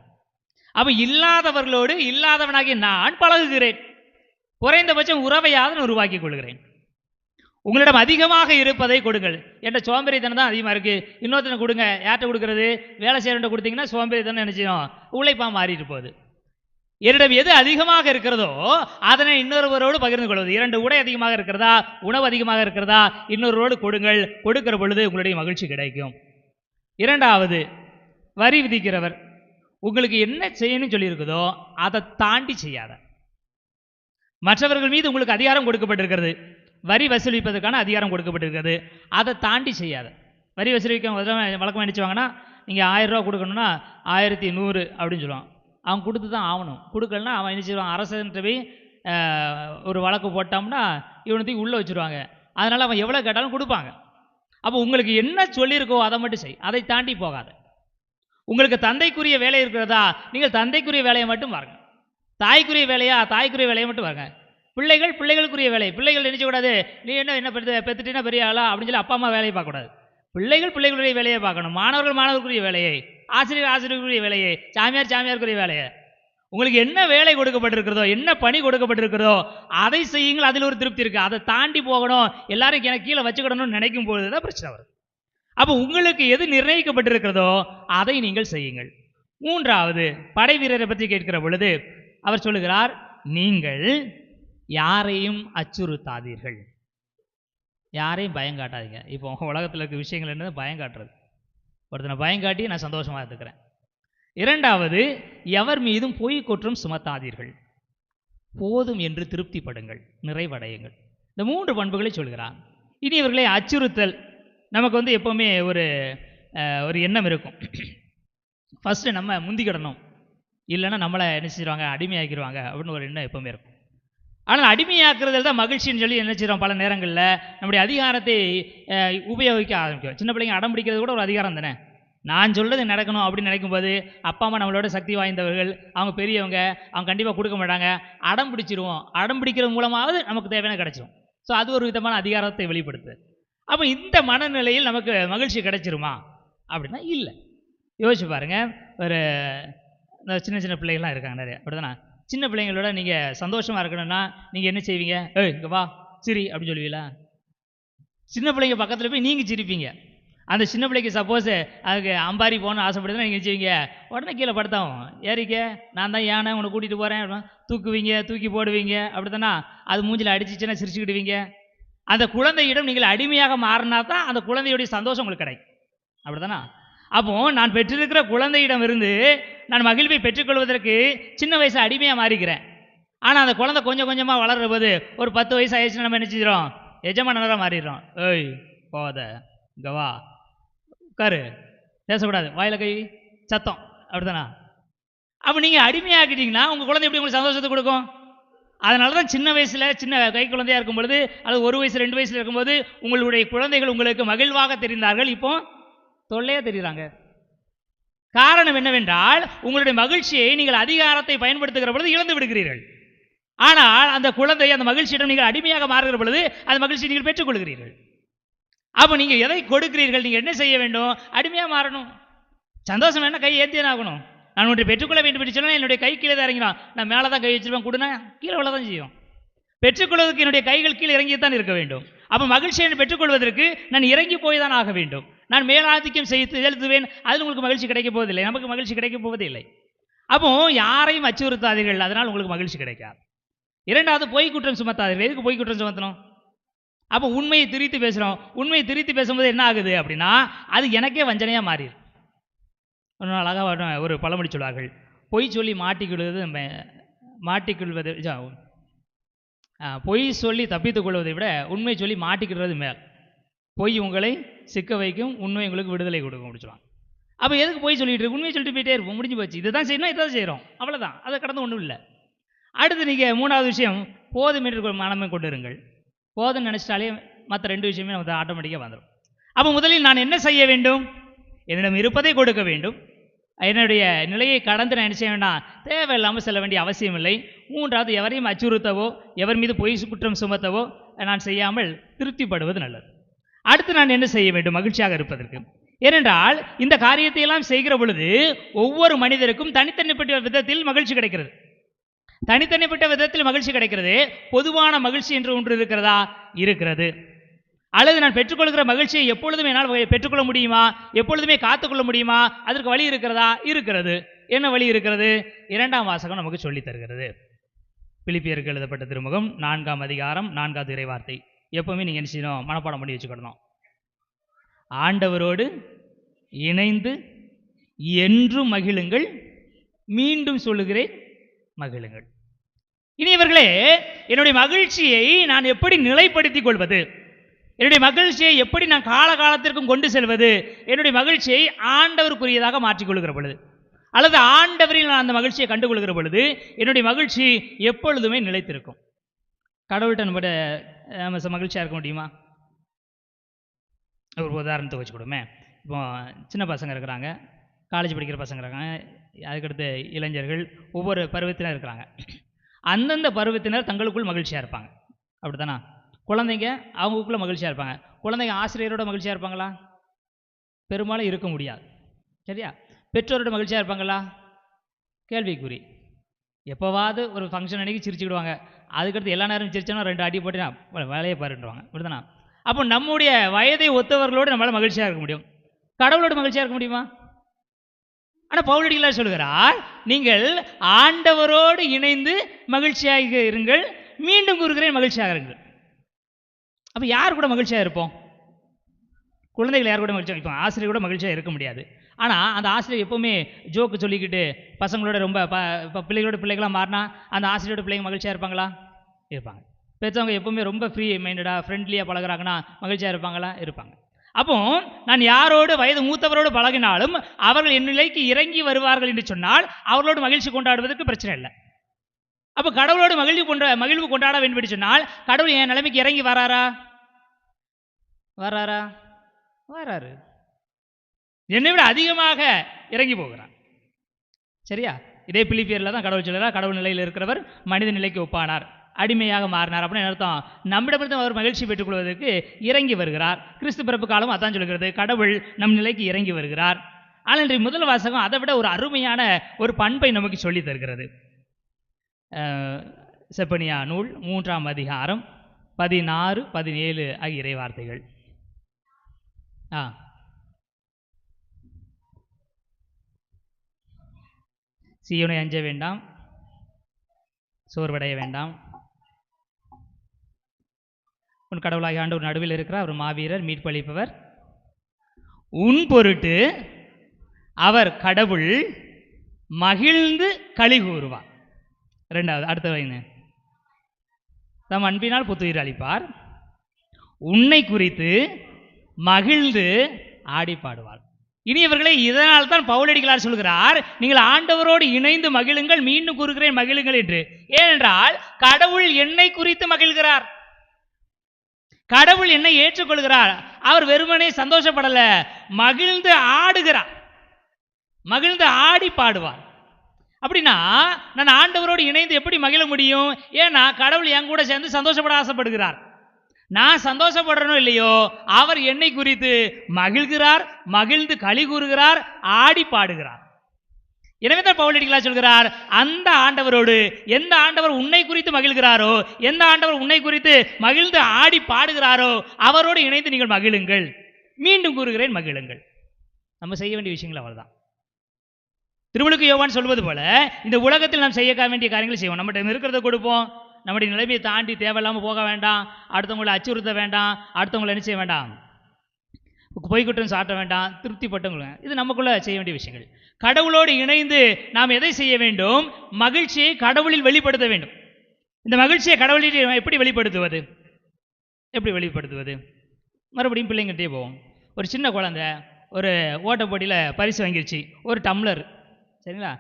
அப்போ இல்லாதவர்களோடு இல்லாதவனாகி நான் பழகுகிறேன், குறைந்தபட்சம் உறவையாவது நான் உருவாக்கி கொள்கிறேன். உங்களிடம் அதிகமாக இருப்பதை கொடுங்கள். என்ற சோம்பேறித்தனம் தான் அதிகமாக இருக்குது. இன்னொருத்தனை கொடுங்க, யார்கிட்ட கொடுக்கறது? வேலை செய்யறவன்ட்ட கொடுத்தீங்கன்னா சோம்பேறித்தனம் நினைச்சிடும், உழைப்பா மாறிட்டு போகுது. என்னிடம் எது அதிகமாக இருக்கிறதோ அதனை இன்னொருவரோடு பகிர்ந்து கொள்வது. 2 உடை அதிகமாக இருக்கிறதா, உணவு அதிகமாக இருக்கிறதா, இன்னொருவரோடு கொடுங்கள். கொடுக்கிற பொழுது உங்களுடைய மகிழ்ச்சி கிடைக்கும். 2வது, வரி விதிக்கிறவர் உங்களுக்கு என்ன செய்யணும்னு சொல்லியிருக்குதோ அதை தாண்டி செய்யாத. மற்றவர்கள் மீது உங்களுக்கு அதிகாரம் கொடுக்கப்பட்டிருக்கிறது, வரி வசூலிப்பதற்கான அதிகாரம் கொடுக்கப்பட்டிருக்கிறது, அதை தாண்டி செய்யாத. வரி வசூலிக்க வழக்கமாக நினச்சிவாங்கன்னா நீங்கள் 1000 ரூபா கொடுக்கணும்னா 1100 அப்படின்னு சொல்லுவான். அவன் கொடுத்து தான் ஆகணும். கொடுக்கலன்னா அவன் என்ன செய்வான்? அரசன்ட்டு போய் ஒரு வழக்கு போட்டோம்னா இவனத்தையும் உள்ளே வச்சுருவாங்க. அதனால் அவன் எவ்வளோ கேட்டாலும் கொடுப்பாங்க. அப்போ உங்களுக்கு என்ன சொல்லியிருக்கோ அதை மட்டும் செய், அதை தாண்டி போகாத. உங்களுக்கு தந்தைக்குரிய வேலை இருக்கிறதா, நீங்கள் தந்தைக்குரிய வேலையை மட்டும் பாருங்க. தாய்க்குரிய வேலையா, தாய்க்குரிய வேலையை மட்டும் பாருங்க. பிள்ளைகளுக்குரிய வேலை, பிள்ளைகள் நினைச்சக்கூடாது நீ என்ன பெற்றுட்டீங்கன்னா பெரிய ஆளா அப்படின்னு சொல்லி அப்பா அம்மா வேலையை பார்க்கக்கூடாது. பிள்ளைகளுடைய வேலையை பார்க்கணும். மாணவர்களுக்குரிய வேலையை, ஆசிரியருக்குரிய வேலையை, சாமியாருக்குரிய வேலையை. உங்களுக்கு என்ன வேலை கொடுக்கப்பட்டிருக்கிறதோ, என்ன பணி கொடுக்கப்பட்டிருக்கிறதோ அதை செய்யுங்கள். அதில் ஒரு திருப்தி இருக்குது. அதை தாண்டி போகணும், எல்லாரும் எனக்கு கீழே வச்சுக்கிடணும்னு நினைக்கும் பொழுது தான் பிரச்சனை வரும். அப்போ உங்களுக்கு எது நிர்ணயிக்கப்பட்டிருக்கிறதோ அதை நீங்கள் செய்யுங்கள். 3வது, படை வீரரை பற்றி கேட்கிற பொழுது அவர் சொல்லுகிறார், நீங்கள் யாரையும் அச்சுறுத்தாதீர்கள், யாரையும் பயம் காட்டாதீங்க. இப்போ உலகத்தில் இருக்க விஷயங்கள் என்னது? பயம் காட்டுறது. ஒருத்தனை பயம் காட்டி நான் சந்தோஷமாக இருக்கிறேன். 2வது, எவர் மீதும் பொய் குற்றம் சுமத்தாதீர்கள், போதும் என்று திருப்திப்படுங்கள், நிறைவடையுங்கள். இந்த 3 பண்புகளை சொல்கிறார். இனி இவர்களை அச்சுறுத்தல் நமக்கு எப்போவுமே ஒரு ஒரு எண்ணம் இருக்கும். ஃபஸ்ட்டு நம்ம முந்திக்கிடணும், இல்லைன்னா நம்மளை என்ன செஞ்சிருவாங்க, அடிமையாக்கிடுவாங்க அப்படின்னு ஒரு எண்ணம் எப்பவுமே இருக்கும். ஆனால் அடிமையாக்குறதுல தான் மகிழ்ச்சின்னு சொல்லி என்ன செய்கிறோம், பல நேரங்களில் நம்முடைய அதிகாரத்தை உபயோகிக்க ஆரம்பிக்கும். சின்ன பிள்ளைங்க அடம் பிடிக்கிறது கூட ஒரு அதிகாரம் தானே. நான் சொல்கிறது நடக்கணும் அப்படின்னு நினைக்கும்போது அப்பா அம்மா நம்மளோட சக்தி வாய்ந்தவர்கள், அவங்க பெரியவங்க, அவங்க கண்டிப்பாக கொடுக்க மாட்டாங்க, அடம் பிடிச்சிருவோம். அடம் பிடிக்கிறது மூலமாவது நமக்கு தேவையான கிடச்சிரும். ஸோ அது ஒரு விதமான அதிகாரத்தை வெளிப்படுத்து. அப்போ இந்த மனநிலையில் நமக்கு மகிழ்ச்சி கிடைச்சிருமா அப்படின்னா இல்லை. யோசிச்சு பாருங்கள், ஒரு சின்ன சின்ன பிள்ளைகள்லாம் இருக்காங்க நிறைய, அப்படிதானே? சின்ன பிள்ளைங்களோட நீங்கள் சந்தோஷமாக இருக்கணும்னா நீங்கள் என்ன செய்வீங்க? இங்கே வா சிரி அப்படின்னு சொல்லுவீங்களா? சின்ன பிள்ளைங்க பக்கத்தில் போய் நீங்கள் சிரிப்பீங்க. அந்த சின்ன பிள்ளைக்கு சப்போஸ் அதுக்கு அம்பாரி போகணும்னு ஆசைப்படுதுன்னா நீங்கள் செய்வீங்க, உடனே கீழே படுத்தாவும், ஏறிக்க நான் தான் யானை உன்னை கூட்டிகிட்டு போகிறேன், தூக்குவீங்க, தூக்கி போடுவீங்க, அப்படி தானே? அது மூஞ்சில் அடிச்சிச்சுன்னா சிரிச்சுக்கிடுவீங்க. அந்த குழந்தையிடம் நீங்கள் அடிமையாக மாறினா தான் அந்த குழந்தையுடைய சந்தோஷம் உங்களுக்கு கிடைக்கும், அப்படி தானே? அப்போது நான் பெற்றிருக்கிற குழந்தையிடம் இருந்து நான் மகிழ்வை பெற்றுக்கொள்வதற்கு சின்ன வயசில் அடிமையாக மாறிக்கிறேன். ஆனால் அந்த குழந்தை கொஞ்சம் கொஞ்சமாக வளர்கிற போது ஒரு 10 வயசு ஆயிடுச்சுன்னா நம்ம என்ன செஞ்சிடும், எஜமானராக மாறிடுறோம். ஏய் போத கவா உட்காரு, பேசக்கூடாது, வாயில் கை சத்தம், அப்படித்தானா? அப்போ நீங்கள் அடிமையாக்கிட்டீங்கன்னா உங்கள் குழந்தை எப்படி உங்களுக்கு சந்தோஷத்தை கொடுக்கும்? அதனால தான் சின்ன வயசில் சின்ன கை குழந்தையாக இருக்கும் பொழுது, அது 1 வயசு 2 வயசில் இருக்கும்போது உங்களுடைய குழந்தைகள் உங்களுக்கு மகிழ்வாக தெரிந்தார்கள், இப்போ தொல்லையாக தெரிகிறாங்க. காரணம் என்னவென்றால் உங்களுடைய மகிழ்ச்சியை நீங்கள் அதிகாரத்தை பயன்படுத்துகிற பொழுது இழந்து விடுகிறீர்கள். ஆனால் அந்த குழந்தை அந்த மகிழ்ச்சியிடம் நீங்கள் அடிமையாக மாறுகிற பொழுது அந்த மகிழ்ச்சியை நீங்கள் பெற்றுக்கொள்கிறீர்கள். அப்போ நீங்கள் எதை கொடுக்கிறீர்கள், நீங்கள் என்ன செய்ய வேண்டும்? அடிமையாக மாறணும். சந்தோஷம் வேணா கை ஏற்றியே ஆகணும். நான் ஒன்றை பெற்றுக்கொள்ள வேண்டும் என்று சொன்னால் என்னுடைய கை கீழே தான் இறங்கிடும். நான் மேலே தான் கை வச்சிருப்பேன், கொடுனா கீழே உள்ள தான் செய்யும். பெற்றுக்கொள்வதற்கு என்னுடைய கைகள் கீழே இறங்கி தான் இருக்க வேண்டும். அப்போ மகிழ்ச்சியை பெற்றுக்கொள்வதற்கு நான் இறங்கி போய் தான் ஆக வேண்டும். நான் மேலாதிக்கம் செய்து செலுத்துவேன், அதில் உங்களுக்கு மகிழ்ச்சி கிடைக்க போவதில்லை, நமக்கு மகிழ்ச்சி கிடைக்க போவதில்லை. அப்போ யாரையும் அச்சுறுத்தாதீர்கள், அதனால் உங்களுக்கு மகிழ்ச்சி கிடைக்காது. இரண்டாவது, பொய் குற்றம் சுமத்தாதீர்கள். எதுக்கு பொய் குற்றம் சுமத்தணும்? அப்போ உண்மையை திரித்து பேசுகிறோம். உண்மையை திரித்து பேசும்போது என்ன ஆகுது அப்படின்னா அது எனக்கே வஞ்சனையாக மாறிடும். ஒன்று அழகாக ஒரு பழமொழி சொல்வார்கள், பொய் சொல்லி மாட்டிக்கொள்வது பொய் சொல்லி தப்பித்துக் கொள்வதை விட உண்மை சொல்லி மாட்டிக்கிறது மேல். பொய் உங்களை சிக்க வைக்கும், உண்மை உங்களுக்கு விடுதலை கொடுக்கும் அப்படி சொல்லுவாங்க. அப்போ எதுக்கு பொய் சொல்லிட்டு இருக்கு? உண்மையை சொல்லிட்டு போயிட்டே இருப்போம், முடிஞ்சு போச்சு. இதுதான் செய்யணும், இதான் செய்கிறோம், அவ்வளோதான், அதை கடந்து ஒன்றும் இல்லை. அடுத்து நீங்கள் 3வது விஷயம், போதும் என்று மனமே கொண்டு இருங்கள். போதும்னு நினச்சிட்டாலே மற்ற 2 விஷயமே நமக்கு ஆட்டோமேட்டிக்காக வந்துடும். அப்போ முதலில் நான் என்ன செய்ய வேண்டும்? என்னிடம் இருப்பதை கொடுக்க வேண்டும். என்னுடைய நிலையை கடந்து நான் என்ன செய்ய வேண்டாம், தேவையில்லாமல் செல்ல வேண்டிய அவசியம் இல்லை. 3வது, எவரையும் அச்சுறுத்தவோ எவர் மீது பொய் குற்றம் சுமத்தவோ நான் செய்யாமல் திருப்திப்படுவது நல்லது. அடுத்து நான் என்ன செய்ய வேண்டும் மகிழ்ச்சியாக இருப்பதற்கு? ஏனென்றால் இந்த காரியத்தை எல்லாம் செய்கிற பொழுது ஒவ்வொரு மனிதருக்கும் தனித்தனிப்பட்ட விதத்தில் மகிழ்ச்சி கிடைக்கிறது. தனித்தனிப்பட்ட விதத்தில் மகிழ்ச்சி கிடைக்கிறது. பொதுவான மகிழ்ச்சி என்று ஒன்று இருக்கிறதா? இருக்கிறது. அல்லது நான் பெற்றுக்கொள்கிற மகிழ்ச்சியை எப்பொழுதுமே என்னால் பெற்றுக்கொள்ள முடியுமா? எப்பொழுதுமே காத்துக்கொள்ள முடியுமா? அதற்கு வழி இருக்கிறதா? இருக்கிறது. என்ன வழி இருக்கிறது? 2ஆம் வாசகம் நமக்கு சொல்லித் தருகிறது. பிலிப்பியருக்கு எழுதப்பட்ட திருமுகம் 4ஆம் அதிகாரம் 4வது இறைவார்த்தை. எப்பவுமே நீங்கள் என்ன செய்யணும், மனப்பாடம் பண்ணி வச்சுக்கிடணும். ஆண்டவரோடு இணைந்து என்றும் மகிழுங்கள், மீண்டும் சொல்லுகிறேன் மகிழுங்கள். இனியவர்களே, என்னுடைய மகிழ்ச்சியை நான் எப்படி நிலைப்படுத்திக் கொள்வது? என்னுடைய மகிழ்ச்சியை எப்படி நான் காலகாலத்திற்கும் கொண்டு செல்வது? என்னுடைய மகிழ்ச்சியை ஆண்டவருக்குரியதாக மாற்றிக்கொள்கிற பொழுது, அல்லது ஆண்டவரில் நான் அந்த மகிழ்ச்சியை கண்டுகொள்கிற பொழுது என்னுடைய மகிழ்ச்சி எப்பொழுதுமே நிலைத்திருக்கும். கடவுள்கிட்ட நம்ம மகிழ்ச்சியாக இருக்க முடியுமா? ஒரு உதாரணத்தை வச்சு கொடுமே. இப்போ சின்ன பசங்க இருக்கிறாங்க, காலேஜ் படிக்கிற பசங்க இருக்காங்க, அதுக்கடுத்து இளைஞர்கள், ஒவ்வொரு பருவத்தினர் இருக்கிறாங்க. அந்தந்த பருவத்தினர் தங்களுக்குள் மகிழ்ச்சியாக இருப்பாங்க, அப்படித்தானா? குழந்தைங்க அவங்களுக்குள்ள மகிழ்ச்சியாக இருப்பாங்க. குழந்தைங்க ஆசிரியரோட மகிழ்ச்சியாக இருப்பாங்களா? பெரும்பாலும் இருக்க முடியாது, சரியா? பெற்றோரோட மகிழ்ச்சியாக இருப்பாங்களா? கேள்விக்குறி. எப்போவாவது ஒரு ஃபங்க்ஷன் அன்றைக்கி சிரிச்சுக்கிடுவாங்க, அதுக்கடுத்து எல்லா நேரம் சிரிச்சோன்னா 2 அடி போட்டு வேலையை பாருன்றுவாங்க, அப்படிதானா? அப்போ நம்முடைய வயதை ஒத்தவர்களோடு நம்மளால் மகிழ்ச்சியாக இருக்க முடியும். கடவுளோட மகிழ்ச்சியாக இருக்க முடியுமா? ஆனால் பவுலடிகளார் சொல்கிறார், நீங்கள் ஆண்டவரோடு இணைந்து மகிழ்ச்சியாக இருங்கள், மீண்டும் கூறுகிறேன் மகிழ்ச்சியாக இருங்கள். அப்போ யார் கூட மகிழ்ச்சியாக இருப்போம்? குழந்தைகள் யார் கூட மகிழ்ச்சியாக இருப்போம்? ஆசிரியர் கூட மகிழ்ச்சியாக இருக்க முடியாது. ஆனால் அந்த ஆசிரியர் எப்போவுமே ஜோக்கு சொல்லிக்கிட்டு பசங்களோட ரொம்ப இப்போ பிள்ளைகளாக மாறினா அந்த ஆசிரியரோட பிள்ளைங்க மகிழ்ச்சியாக இருப்பாங்களா? இருப்பாங்க. பெற்றவங்க எப்போவுமே ரொம்ப ஃப்ரீ மைண்டடாக ஃப்ரெண்ட்லியாக பழகிறாங்கன்னா மகிழ்ச்சியாக இருப்பாங்களா? இருப்பாங்க. அப்போ நான் யாரோடு வயது மூத்தவரோடு பழகினாலும் அவர்கள் என் நிலைக்கு இறங்கி வருவார்கள் என்று சொன்னால் அவர்களோடு மகிழ்ச்சி கொண்டாடுவதற்கு பிரச்சனை இல்லை. அப்போ கடவுளோடு மகிழ்வு கொண்டாட வேண்டும் என்று சொன்னால் கடவுள் என் நிலைமைக்கு இறங்கி வராரா? வராரு. என்னை விட அதிகமாக இறங்கி போகிறார். சரியா? இதே பிலிப்பியரில் தான் கடவுள் சொல்கிறார், கடவுள் நிலையில் இருக்கிறவர் மனித நிலைக்கு ஒப்பானார், அடிமையாக மாறினார். அப்படின்னு அர்த்தம் நம்மிடமிருந்து அவர் மகிழ்ச்சி பெற்றுக்கொள்வதற்கு இறங்கி வருகிறார். கிறிஸ்து பிறப்பு காலம் அதான் சொல்கிறது, கடவுள் நம் நிலைக்கு இறங்கி வருகிறார். ஆனால் இன்றைய முதல் வாசகம் அதை விட ஒரு அருமையான ஒரு பண்பை நமக்கு சொல்லி தருகிறது. செப்பனியா நூல் 3ஆம் அதிகாரம் 16, 17 ஆகிய இறை வார்த்தைகள். சீயோனை அஞ்ச வேண்டாம், சோர்வடைய வேண்டாம், உன் கடவுளாகிய ஆண்டவர் நடுவில் இருக்கிறார், அவர் மாவீரர், மீட்பளிப்பவர், உன் பொருட்டு அவர் கடவுள் மகிழ்ந்து களி கூறுவார். ரெண்டாவது அடுத்த வைங்க, தம் அன்பினால் புத்துயிர் அளிப்பார், உன்னை குறித்து மகிழ்ந்து ஆடி பாடுவார். இனியவர்களே, இதனால் தான் பவுலடிகளார் சொல்கிறார், நீங்கள் ஆண்டவரோடு இணைந்து மகிழுங்கள், மீண்டும் கூறுகிறேன் மகிழுங்கள் என்று. ஏனென்றால் கடவுள் என்னை குறித்து மகிழ்கிறார், கடவுள் என்னை ஏற்றுக்கொள்கிறார். அவர் வெறுமனே சந்தோஷப்படல, மகிழ்ந்து ஆடுகிறார், மகிழ்ந்து ஆடி பாடுவார். அப்படின்னா நான் ஆண்டவரோடு இணைந்து எப்படி மகிழ முடியும்? ஏன்னா கடவுள் என் கூட சேர்ந்து சந்தோஷப்பட ஆசைப்படுகிறார். நான் சந்தோஷப்படுறனோ இல்லையோ, அவர் என்னை குறித்து மகிழ்கிறார், மகிழ்ந்து களி கூறுகிறார், ஆடி பாடுகிறார். எனவே தான் பவுலடிகளார் சொல்கிறார், அந்த ஆண்டவரோடு, எந்த ஆண்டவர் உன்னை குறித்து மகிழ்கிறாரோ, எந்த ஆண்டவர் உன்னை குறித்து மகிழ்ந்து ஆடி பாடுகிறாரோ அவரோடு இணைந்து நீங்கள் மகிழுங்கள், மீண்டும் கூறுகிறேன் மகிழுங்கள். நம்ம செய்ய வேண்டிய விஷயங்கள் அவர்தான். திருமுழுக்கு யோவான் சொல்வது போல இந்த உலகத்தில் நாம் செய்ய வேண்டிய காரியங்களை செய்வோம். நம்மகிட்ட இருக்கிறத கொடுப்போம், நம்முடைய நிலைமையை தாண்டி தேவையில்லாமல் போக வேண்டாம், அடுத்தவங்களை அச்சுறுத்த வேண்டாம், அடுத்தவங்களை என்ன செய்ய வேண்டாம், பொய்க்குற்றம் சாட்ட வேண்டாம், திருப்திப்பட்டவங்க. இது நமக்குள்ள செய்ய வேண்டிய விஷயங்கள். கடவுளோடு இணைந்து நாம் எதை செய்ய வேண்டும்? மகிழ்ச்சியை கடவுளில் வெளிப்படுத்த வேண்டும். இந்த மகிழ்ச்சியை கடவுளில் எப்படி வெளிப்படுத்துவது? மறுபடியும் பிள்ளைங்கள்ட்டே போவோம். ஒரு சின்ன குழந்தை ஒரு ஓட்ட போட்டியில் பரிசு வாங்கிருச்சு, ஒரு டம்ளர், சரிங்களா,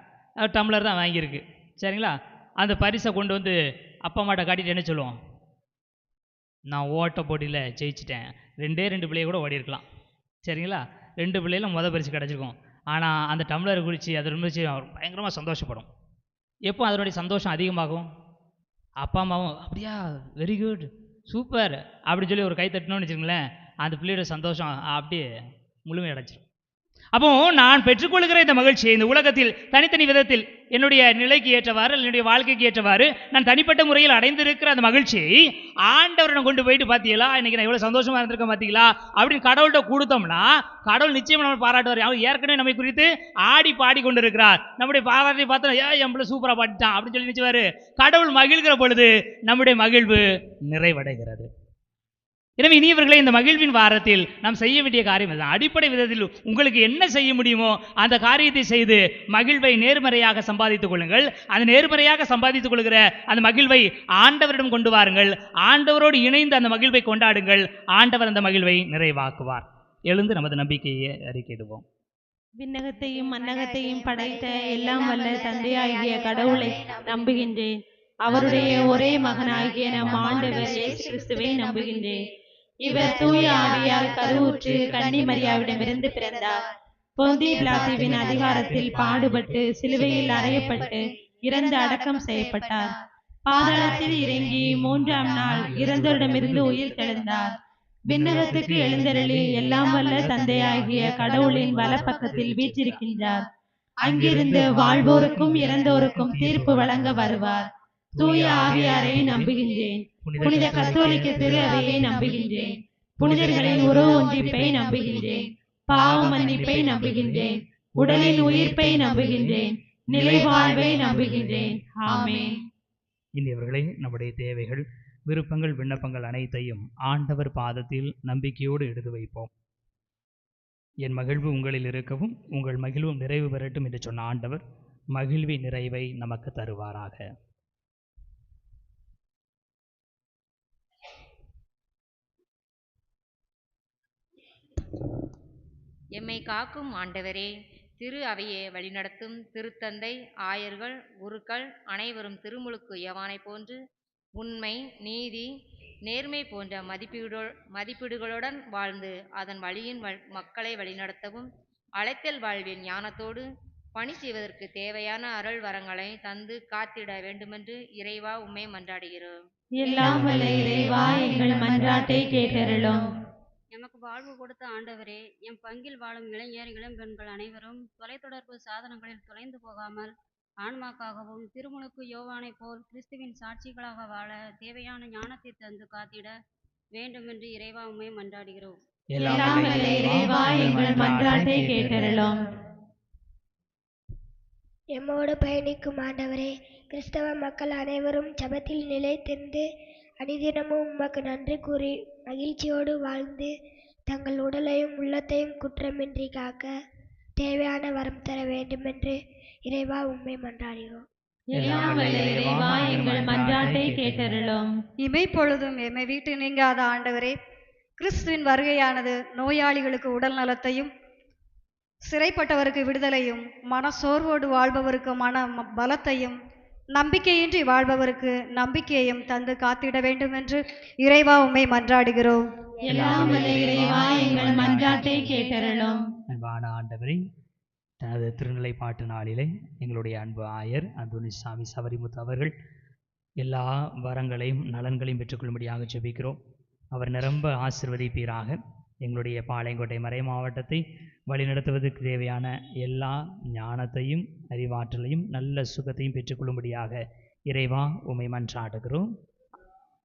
டம்ளர் தான் வாங்கியிருக்கு, சரிங்களா. அந்த பரிசை கொண்டு வந்து அப்பா அம்மாட்ட காட்டிட்டு என்ன சொல்லுவோம்? நான் ஓட்ட போட்டியில் ஜெயிச்சிட்டேன். 2 பிள்ளைய கூட ஓடி இருக்கலாம், சரிங்களா. 2 பிள்ளைகளும் மொதல் பரிசு கிடச்சிருக்கும். ஆனால் அந்த டம்ளரை குறித்து அதை ரொம்ப பயங்கரமாக சந்தோஷப்படும். எப்போ அதனுடைய சந்தோஷம் அதிகமாகும்? அப்பா அம்மாவும் அப்படியா, வெரி குட், சூப்பர் அப்படின்னு சொல்லி ஒரு கை தட்டணும்னு வச்சுக்கோங்களேன், அந்த பிள்ளையோட சந்தோஷம் அப்படியே முழுமையடைச்சிடும். அப்போ நான் பெற்றுக்கொள்கிற இந்த மகிழ்ச்சியை இந்த உலகத்தில் தனித்தனி விதத்தில் என்னுடைய நிலைக்கு ஏற்றவாறு, என்னுடைய வாழ்க்கைக்கு ஏற்றவாறு நான் தனிப்பட்ட முறையில் அடைந்திருக்கிற அந்த மகிழ்ச்சியை ஆண்டவரிடம் கொண்டு போயிட்டு பார்த்தீங்களா, இன்னைக்கு நான் எவ்வளோ சந்தோஷமா இருந்திருக்கேன் பார்த்தீங்களா அப்படின்னு கடவுள்கிட்ட கொடுத்தோம்னா கடவுள் நிச்சயம் நம்ம பாராட்டுவார். அவர் ஏற்கனவே நம்மை குறித்து ஆடி பாடி கொண்டு இருக்கிறார். நம்முடைய பாராட்டை பார்த்தா என் பிள்ளை சூப்பராக பாடிட்டான் அப்படின்னு சொல்லி நினைச்சுவாரு. கடவுள் மகிழ்கிற பொழுது நம்முடைய மகிழ்வு நிறைவடைகிறது. எனவே இனியவர்களே, இந்த மகிழ்வின் வாரத்தில் நாம் செய்ய வேண்டிய காரியம் இதுதான். அடிப்படை விதத்தில் உங்களுக்கு என்ன செய்ய முடியுமோ அந்த காரியத்தை செய்து மகிழ்வை நேர்மறையாக சம்பாதித்துக் கொள்ளுங்கள். அந்த நேர்மறையாக சம்பாதித்துக் கொள்கிற அந்த மகிழ்வை ஆண்டவரிடம் கொண்டு வாருங்கள். ஆண்டவரோடு இணைந்து அந்த மகிழ்வை கொண்டாடுங்கள். ஆண்டவர் அந்த மகிழ்வை நிறைவாக்குவார். எழுந்து நமது நம்பிக்கையை அறிக்கையிடுவோம். விண்ணகத்தையும் மன்னகத்தையும் படைத்த எல்லாம் வல்ல தந்தையாகிய கடவுளை நம்புகின்றேன். அவருடைய ஒரே மகனாகிய நம் ஆண்டவர் இயேசு கிறிஸ்துவை நம்புகின்றேன். இவர் தூய ஆவியால் கருவுற்று கன்னி மரியாவிடமிருந்து பிறந்தார். பொந்திய பிலாத்துவின் அதிகாரத்தில் பாடுபட்டு சிலுவையில் அறையப்பட்டு இறந்து அடக்கம் செய்யப்பட்டார். பாதாளத்தில் இறங்கி 3ஆம் நாள் இறந்தவரிடமிருந்து உயிர் தெழுந்தார். விண்ணகத்துக்கு எழுந்தருளி எல்லாம் வல்ல தந்தையாகிய கடவுளின் வலப்பக்கத்தில் வீற்றிருக்கின்றார். அங்கிருந்து வாழ்வோருக்கும் இறந்தோருக்கும் தீர்ப்பு வழங்க வருவார். தூய ஆவியாரை நம்புகின்றேன். புனித கத்தோலிக்க திரு அவையை நம்புகின்றேன். புனிதர்களின் உறவு ஒன்றிப்பை நம்புகின்றேன். பாவ மன்னிப்பை நம்புகின்றேன். உடலின் உயிர்ப்பை நம்புகின்றேன். நிலை வாழ்வை நம்புகின்றேன். ஆமென். இனியவர்களே, நம்முடைய தேவைகள், விருப்பங்கள், விண்ணப்பங்கள் அனைத்தையும் ஆண்டவர் பாதத்தில் நம்பிக்கையோடு எடுத்து வைப்போம். என் மகிழ்வு உங்களில் இருக்கவும் உங்கள் மகிழ்வும் நிறைவு பெறட்டும் என்று சொன்ன ஆண்டவர் மகிழ்வி நிறைவை நமக்கு தருவாராக. எம்மை காக்கும் ஆண்டவரே, திரு அவையை வழிநடத்தும் திருத்தந்தை, ஆயர்கள், குருக்கள் அனைவரும் திருமுழுக்கு யோவானை போன்று உண்மை, நீதி, நேர்மை போன்ற மதிப்பீடுகளுடன் வாழ்ந்து அதன் வழியின் மக்களை வழிநடத்தவும் அழைத்தல் வாழ்வின் ஞானத்தோடு பணி செய்வதற்கு தேவையான அருள் வரங்களை தந்து காத்திட வேண்டுமென்று இறைவா உம்மை மன்றாடுகிறோம். எல்லாம் வல்ல இறைவா, எங்கள் மன்றாட்டை கேட்டருளும். எமக்கு வாழ்வு கொடுத்த ஆண்டவரே, எம் பங்கில் வாழும் இளைஞர் இளம்பெண்கள் அனைவரும் தொலைத்தொடர்பு சாதனங்களில் தொலைந்து போகாமல் ஆன்மாக்காகவும் திருமுழுக்கு யோவானை போல் கிறிஸ்துவின் சாட்சிகளாக வாழ தேவையான ஞானத்தை தந்து காத்திட வேண்டுமென்று இறைவா உம்மை மன்றாடுகிறோம். எல்லாம் வல்ல இறைவா, எங்கள் மன்றாட்டை கேட்டருளும். எம்மோடு பயணிக்கும் ஆண்டவரே, கிறிஸ்தவ மக்கள் அனைவரும் ஜெபத்தில் நிலைத்திருந்து அனுதினமும் உமக்கு நன்றி கூறி மகிழ்ச்சியோடு வாழ்ந்து தங்கள் உடலையும் உள்ளத்தையும் குற்றமின்றி காக்க தேவையான வரம் தர வேண்டுமென்று இறைவா உம்மை மன்றாடுகிறோம். எல்லாம் வல்ல இறைவா, எங்கள் மன்றாட்டை கேட்டருளும். இமைப்பொழுதும் எம்மை வீட்டு நீங்காத ஆண்டவரே, கிறிஸ்துவின் வருகையானது நோயாளிகளுக்கு உடல் நலத்தையும், சிறைப்பட்டவருக்கு விடுதலையும், மனசோர்வோடு வாழ்பவருக்கு மன பலத்தையும், நம்பிக்கையின்றி வாழ்பவருக்கு நம்பிக்கையையும் தந்து காத்திட வேண்டும் என்று இறைவா உம்மை மன்றாடுகிறோம். எல்லாம் வல்ல இறைவா, எங்கள் மன்றாட்டை கேட்டருளும். அன்பான ஆண்டவரே, தனது திருநிலைப்பாட்டு நாளிலே எங்களுடைய அன்பு ஆயர் அந்தோனிசாமி சபரிமுத்து அவர்கள் எல்லா வரங்களையும் நலன்களையும் பெற்றுக்கொள்ளும்படியாக ஜெபிக்கிறோம். அவர் நிரம்ப ஆசிர்வதிப்பீராக. எங்களுடைய பாளையங்கோட்டை மறை மாவட்டத்தை வழிநடத்துவதற்கு தேவையான எல்லா ஞானத்தையும் அறிவாற்றலையும் நல்ல சுகத்தையும் பெற்றுக்கொள்ளும்படியாக இறைவா உம்மை மன்றாடுகிறோம்.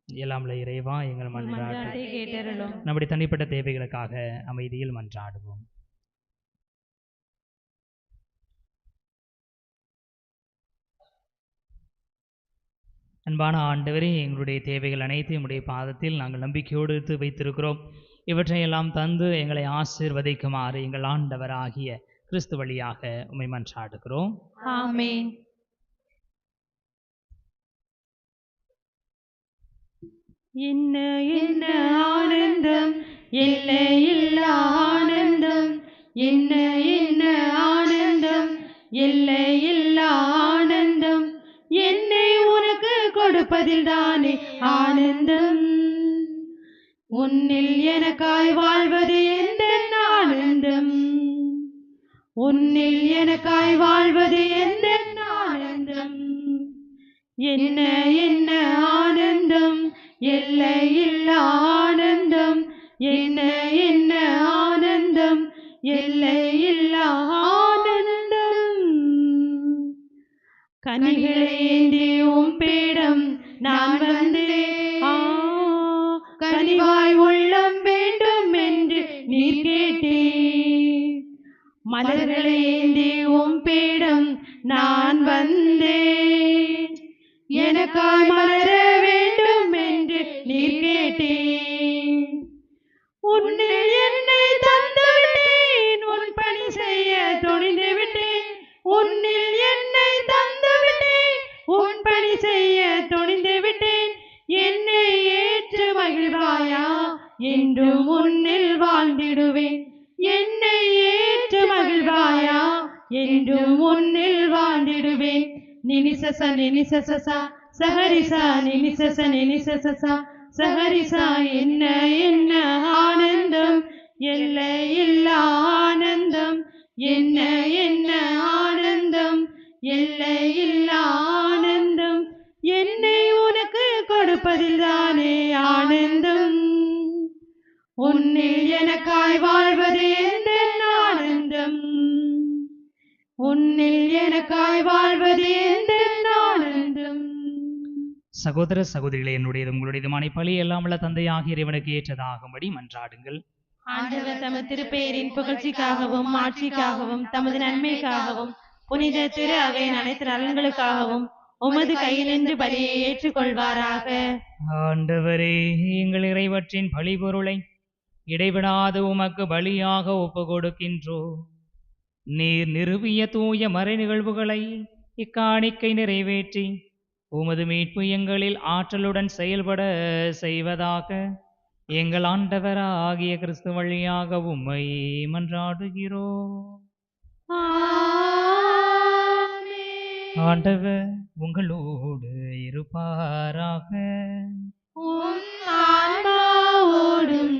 எல்லாம்ல இறைவா எங்கள் மன்றாட்டை கேட்டருளும். நம்முடைய தனிப்பட்ட தேவைகளுக்காக அமைதியில் மன்றாடுவோம். அன்பான ஆண்டவரே, எங்களுடைய தேவைகள் அனைத்தையும் உம்முடைய பாதத்தில் நாங்கள் நம்பிக்கையோடு எடுத்து வைத்திருக்கிறோம். இவற்றையெல்லாம் தந்து எங்களை ஆசீர்வதிக்குமாறு எங்கள் ஆண்டவராகிய கிறிஸ்து வழியாக உம்மை மன்றாடுகிறோம். ஆமென். என்ன என்ன ஆனந்தம், எல்லையில்லா ஆனந்தம், என்ன என்ன ஆனந்தம், எல்லையில்லா ஆனந்தம், என்னை உனக்கு கொடுப்பதில் தானே ஆனந்தம். உன்னில் எனக்காய் வாழ்வது எந்த ஆனந்தம், உன்னில் எனக்காய் வாழ்வது எந்த ஆனந்தம். என்ன என்ன ஆனந்தம், எல்லையில்லா ஆனந்தம், என்ன என்ன ஆனந்தம், எல்லையில்லா ஆனந்தம். கனிகளை ஏந்தி உம் பீடம் நான் வந்தேன், கனிவாய் உள்ளம் வேண்டும் என்று நீர் கேட்டீர். மலர்களை ஏந்தி உம் பீடம் நான் வந்தேன், எனக்காய் மலர வேண்டும் என்று நீர் கேட்டீர். உன்னில் என்னை தந்து விட்டேன், உன் பணி செய்ய துணிந்து விட்டேன். உன்னில் என்னை தந்து விட்டேன், உன் பணி செய்ய துணிந்து விட்டேன். என்னை ஏற்று மகிழ்வாயா, என்றும் உன்னில் வாழ்ந்திடுவேன். என்னை ஏற்று மகிழ்வாயா, என்றும் உன்னில் வாழ்ந்திடுவேன். நினிசச நினிசசா சஹரிசா நினிசச நினிசசா சஹரிசா. என்ன என்ன ஆனந்தம், எல்லையில்லா ஆனந்தம், என்ன என்ன ஆனந்தம், எல்லையில்லா ஆனந்தம், என்னை உனக்கு கொடுப்பதில் தானே ஆனந்தம். உன்னில் எனக்காய் வாழ்வது எந்த ஆனந்தம், உன்னில் எனக்காய் வாழ்வது எந்த ஆனந்தம். சகோதர சகோதரிகளே, என்னுடையது உங்களுடையதுமான பலி எல்லாம் உள்ள தந்தையாகிய இறைவனுக்கு ஏற்றதாகும்படி மன்றாடுங்கள். ஆண்டவர் தமது திருப்பெயரின் புகழ்ச்சிக்காகவும் ஆட்சிக்காகவும் தமது நன்மைக்காகவும் புனித திரு அவையின் அனைத்து நலன்களுக்காகவும் உமது கையிலிருந்து பலியை ஏற்றுக்கொள்வாராக. ஆண்டவரே, எங்கள் இறைவற்றின் பலிபொருளை இடைவிடாது உமக்கு பலியாக ஒப்பு கொடுக்கின்றோ. நீர் நிறுவிய தூய மறை நிகழ்வுகளை இக்காணிக்கை நிறைவேற்றி உமது மீட்பு எங்களில் ஆற்றலுடன் செயல்பட செய்வதாக எங்கள் ஆண்டவராகிய கிறிஸ்து வழியாக உம்மை மன்றாடுகிறோம். ஆண்டவர் உங்களோடு இருப்பாராக. உம் ஆன்மாவோடும்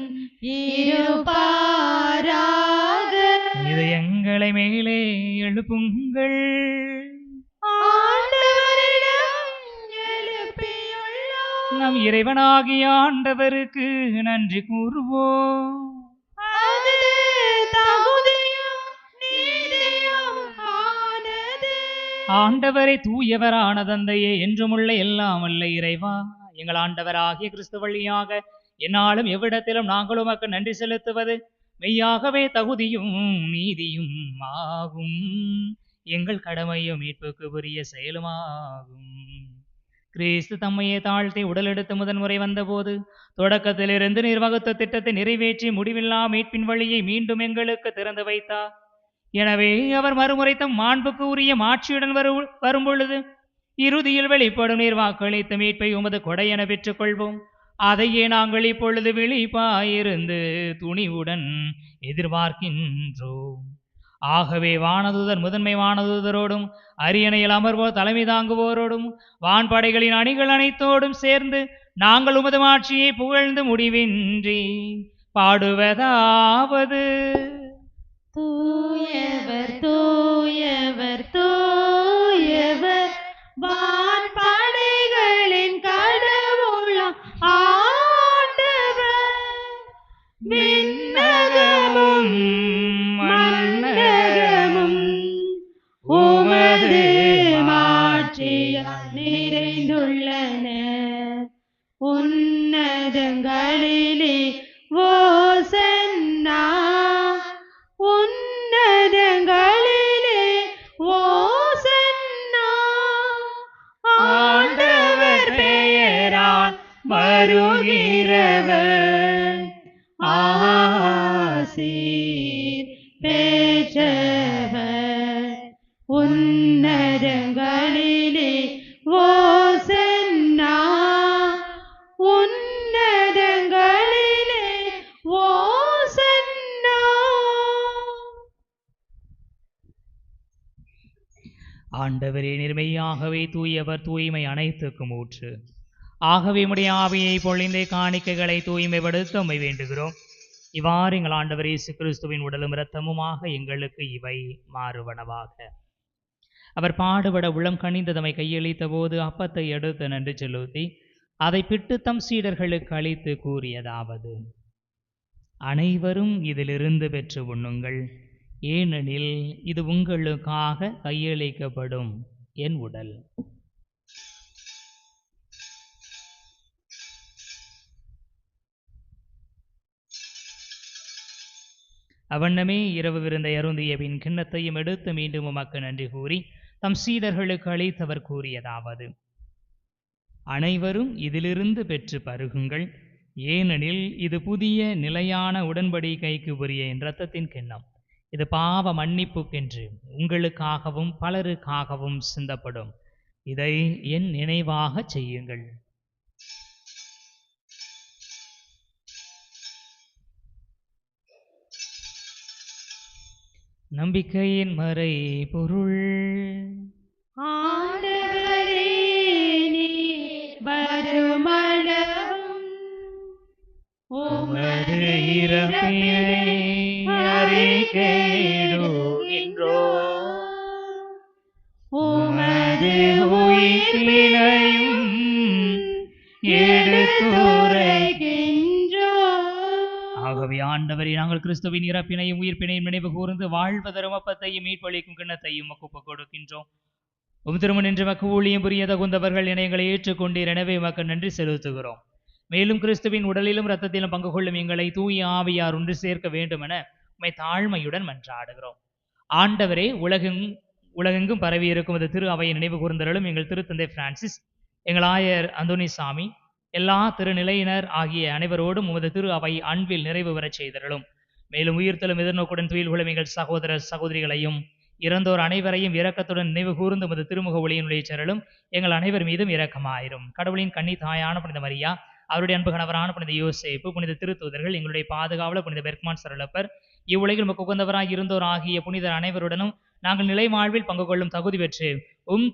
இருப்பாராக. இதயங்களை மேலே எழுப்புங்கள். ஆண்டவரிடம் எழுப்பியுள்ளோம். நம் இறைவனாகிய ஆண்டவருக்கு நன்றி கூறுவோம். அது தகுதியும் நீதியும் ஆனது. ஆண்டவரை தூயவரான தந்தையே, என்றுமுள்ள எல்லாம் வல்ல இறைவா, எங்கள் ஆண்டவராகிய கிறிஸ்து வழியாக என்னாலும் எவ்விடத்திலும் நாங்கள் உமக்கு நன்றி செலுத்துவது மெய்யாகவே தகுதியும் நீதியும் ஆகும். எங்கள் கடமையும் மீட்புக்கு உரிய செயலுமாகும். கிறிஸ்து தம்மையே தாழ்த்தி உடலெடுத்து முதன்முறை வந்தபோது தொடக்கத்திலிருந்து நிர்வகித்த திட்டத்தை நிறைவேற்றி முடிவில்லா மீட்பின் வழியை மீண்டும் எங்களுக்கு திறந்து வைத்தார். எனவே அவர் மறுமுறை தம் மாண்புக்கு உரிய மாட்சியுடன் வரும்பொழுது இறுதியில் வெளிப்படும் நிர்வாக்களித்த மீட்பை உமது கொடையென பெற்றுக் கொள்வோம். அதையே நாங்கள் இப்பொழுது விழிப்பாயிருந்து துணிவுடன் எதிர்பார்க்கின்றோம். ஆகவே வானதூதர் முதன்மை வானதூதரோடும் அரியணையில் அமர்வோர் தலைமை தாங்குவோரோடும் வான்படைகளின் அணிகள் அனைத்தோடும் சேர்ந்து நாங்கள் உமது மாட்சியை புகழ்ந்து முடிவின்றி பாடுவதாவது: தூயவர் தூயவர் தூயவர் வான்படைகளின் கடவுளாம் ஆண்டவர். விண்ணகமும் மண்ணகமும் உமது மாட்சியால் நிறைந்துள்ளன. உன்னதங்களிலே ஓசன்னா, உன்னதங்களிலே ஓசன்னா. ஆண்டவர் பெயரால் வருகிறவர் ஆசீர் பெற்றவர். உன்னதங்களிலே ஓசன்னா, உன்னதங்களிலே ஓசன்னா. ஆண்டவரே, நிர்மையாகவே தூயவர், தூய்மை அனைத்துக்கும் ஊற்று. ஆகவே உம்முடைய ஆவியை பொழிந்தே காணிக்கைகளை தூய்மைப்படுத்த உம்மை வேண்டுகிறோம். இவ்வாறு எங்கள் ஆண்டவர் இயேசு கிறிஸ்துவின் உடலும் இரத்தமுமாக எங்களுக்கு இவை மாறுவனவாக. அவர் பாடுபட உளம் கனிந்து தம்மை கையளித்த போது அப்பத்தை எடுத்து நன்றி செலுத்தி அதை பிட்டு தம் சீடர்களுக்கு அளித்து கூறியதாவது: அனைவரும் இதிலிருந்து பெற்று உண்ணுங்கள், ஏனெனில் இது உங்களுக்காக கையளிக்கப்படும் என் உடல். அவண்ணமே இரவு விருந்தை அருந்திய பின் கிண்ணத்தையும் எடுத்து மீண்டும் உமக்கு நன்றி கூறி தம் சீடர்களுக்கு அளித்தவர் கூறியதாவது: அனைவரும் இதிலிருந்து பெற்று பருகுங்கள், ஏனெனில் இது புதிய நிலையான உடன்படிக்கைக்கு உரிய என் இரத்தத்தின் கிண்ணம். இது பாவ மன்னிப்புக்கென்று உங்களுக்காகவும் பலருக்காகவும் சிந்தப்படும். இதை என் நினைவாக செய்யுங்கள். நம்பிக்கையின் மறை பொருள். ஆண்டவரே, நீர் வருமளவும் உமது இறப்பினை அறிக்கையிடுகின்றோம். உமது உயிர்ப்பினையும் எடுத்துரைக்கின்றோம். ஆகவே ஆண்டவரே, நாங்கள் கிறிஸ்துவின் இறப்பினையும் உயிர்ப்பினையும் நினைவு கூர்ந்து வாழ்வதரும் அப்பத்தையும் மீட்பளிக்கும் கிண்ணத்தையும் ஒப்புக் கொடுக்கின்றோம். திருமணம் என்று மக்கு ஊழியம் புரிய தகுந்தவர்கள் என எங்களை ஏற்றுக்கொண்டீர். எனவே உமக்கு நன்றி செலுத்துகிறோம். மேலும் கிறிஸ்துவின் உடலிலும் இரத்தத்திலும் பங்கு கொள்ளும் எங்களை தூய ஆவியார் ஒன்று சேர்க்க வேண்டும் என உம்மை தாழ்மையுடன் மன்றாடுகிறோம். ஆண்டவரே, உலகெங்கும் பரவி இருக்கும் இந்த திரு அவையை நினைவு கூர்ந்தருளும். எங்கள் திருத்தந்தை பிரான்சிஸ், எங்கள் ஆயர் அந்தோனிசாமி, எல்லா திருநிலையினர் ஆகிய அனைவரோடும் உமது திரு அவை அன்பில் நிறைவு பெறச் செய்தருளும். மேலும் உயிர்த்தலும் எதிர்நோக்குடன் துயில் கொள்ளும் எங்கள் சகோதர சகோதரிகளையும் இறந்தோர் அனைவரையும் இரக்கத்துடன் நினைவு கூர்ந்து உமது திருமுக ஒளியினுடைய செரலும் எங்கள் அனைவர் மீதும் இரக்கமாயிரும். கடவுளின் கன்னி தாயான புனித மரியா, அவருடைய அன்பு கணவரான புனித யோசேப்பு, புனித திருத்தூதர்கள், எங்களுடைய பாதுகாவலர் புனித பெர்க்மான் சரளப்பர், இவ்வுலகில் நமக்கு உகந்தவராக இருந்தோர் ஆகிய புனிதர் அனைவருடனும் நாங்கள் நிலை வாழ்வில் பங்கு கொள்ளும் தகுதி பெற்று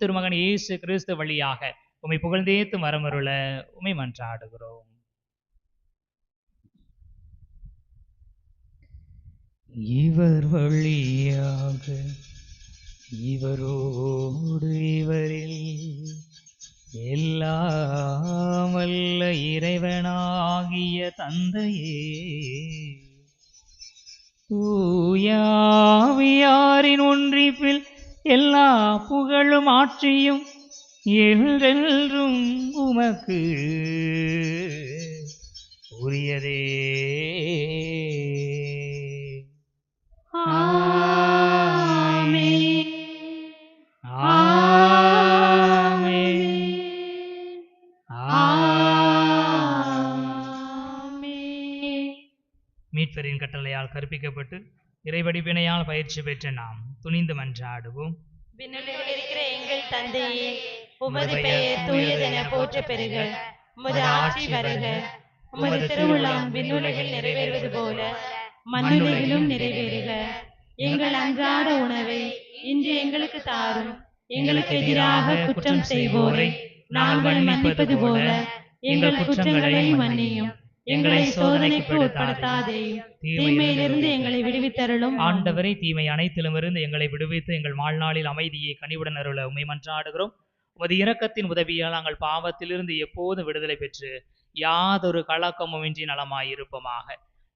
திருமகன் இயேசு கிறிஸ்து வழியாக உம்மை புகழ்ந்தேத்து மரமருள உம்மை மன்றாடுகிறோம். இவர் வழியாக இவரோடு இவரில் எல்லாம் வல்ல இறைவனாகிய தந்தையே, தூயாவியாரின் ஒன்றிப்பில் எல்லா புகழும் ஆட்சியும் என்றென்றும் உமக்கு உரியதே. மீட்பரின் கட்டளையால் கற்பிக்கப்பட்டு இறைவடிப்பினையால் பயிற்சி பெற்ற நாம் துணிந்து மன்றாடுவோம். விண்ணுலகில் இருக்கிற எங்கள் தந்தையே, உமது பெயர் தூயதென போற்ற பெறுக. உமது ஆட்சி வருக. உமது திருவுளம் விண்ணுலகில் நிறைவேறுவது போல மண்ணுலகிலும் நிறைவேறுக. எங்கள் அன்றாட உணவை இன்று எங்களுக்கு தாரும். எங்களுக்கு எதிராக குற்றம் செய்வோரை நாங்கள் மன்னிப்பது போல எங்கள் குற்றங்களை மன்னியும். எங்களை சோதனைக்கு உட்படுத்தாதேயும், தீமையிலிருந்து எங்களை விடுவித்தருளும். ஆண்டவரை, தீமை அனைத்திலுமிருந்து எங்களை விடுவித்து எங்கள் வாழ்நாளில் அமைதியை கனிவுடன் அருள உம்மை மன்றாடுகிறோம். உமது இரக்கத்தின் உதவியால் நாங்கள் பாவத்திலிருந்து எப்போதும் விடுதலை பெற்று யாதொரு கலக்கமும் இன்றி நலமாயிருப்போமாக.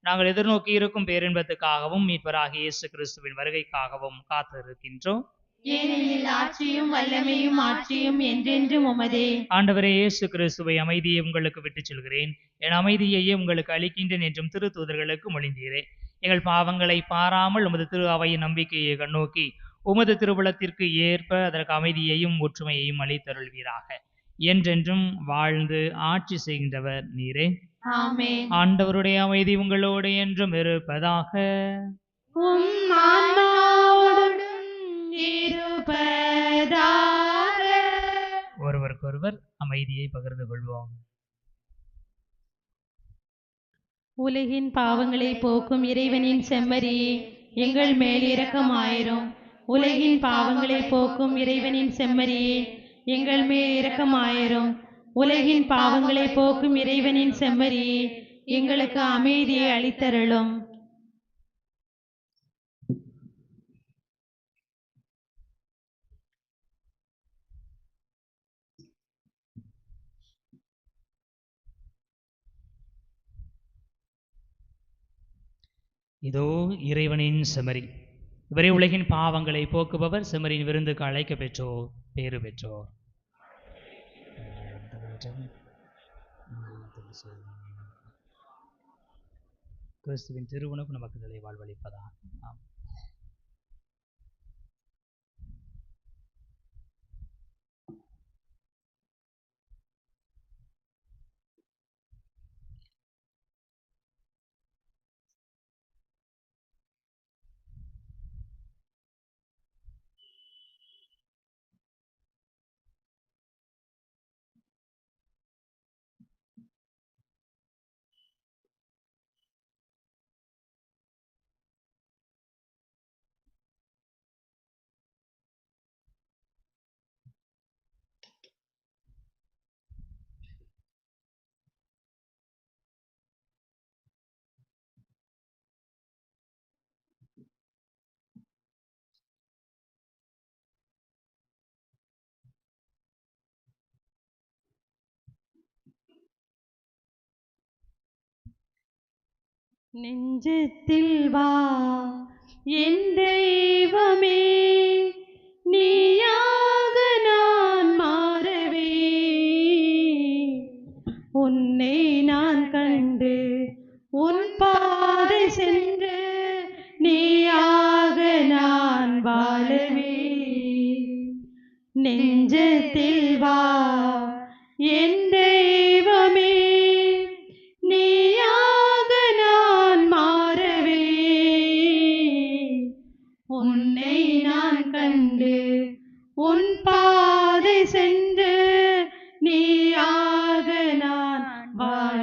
நாங்கள் எதிர்நோக்கி இருக்கும் பேரின்பத்துக்காகவும் மீட்பராகிய இயேசு கிறிஸ்துவின் வருகைக்காகவும் காத்திருக்கின்றோம். ஏனெனில் ஆட்சியும் வல்லமையும் ஆட்சியும் என்றென்றும் உமதே. ஆண்டவரே இயேசு கிறிஸ்துவை, அமைதியை உங்களுக்கு விட்டுச் செல்கிறேன், என் அமைதியையே உங்களுக்கு அளிக்கின்றேன் என்றும் திருத்தூதர்களுக்கு மொழிந்தீரே. எங்கள் பாவங்களை பாராமல் உமது திரு அவையின் நம்பிக்கையை கண்ணோக்கி உமது திருவுளத்திற்கு ஏற்ப அதற்கு அமைதியையும் ஒற்றுமையையும் அளித்தருள்வீராக. என்றென்றும் வாழ்ந்து ஆட்சி செய்கின்றவர் நீரே. ஆமென். ஆண்டவருடைய அமைதி உங்களோடு என்றும் இருப்பதாக. உம் ஆன்மாவோடும் இருப்பதாக. ஒருவருக்கொருவர் அமைதியை பகிர்ந்து கொள்வோம். உலகின் பாவங்களை போக்கும் இறைவனின் செம்மறியே, எங்கள் மேல் இரக்கமாயிரும். உலகின் பாவங்களை போக்கும் இறைவனின் செம்மறியே, எங்கள் மேல் இரக்கமாயிரும். உலகின் பாவங்களை போக்கும் இறைவனின் செம்மறியே, எங்களுக்கு அமைதியை அளித்தருளும். இதோ இறைவனின் செம்மறி, இவரே உலகின் பாவங்களை போக்குபவர். செம்மறியின் விருந்துக்கு அழைக்க பெற்றோர் பேறு பெற்றோர். கிறிஸ்துவின் திருவுணவு நமக்கு நிலை வாழ்வளிப்பதாக. நெஞ்சத்தில் வா என் தெய்வமே, நீயாக நான் மாறவே. உன்னை நான் கண்டு உன் பாதை சென்று நீயாக நான் வாழவே. நெஞ்சத்தில் வா என் தெய்வமே, நீயாக நான் மாறவே. உன்னை நான் கண்டு உன் பாதை சென்று நீயாக நான் வாழவே.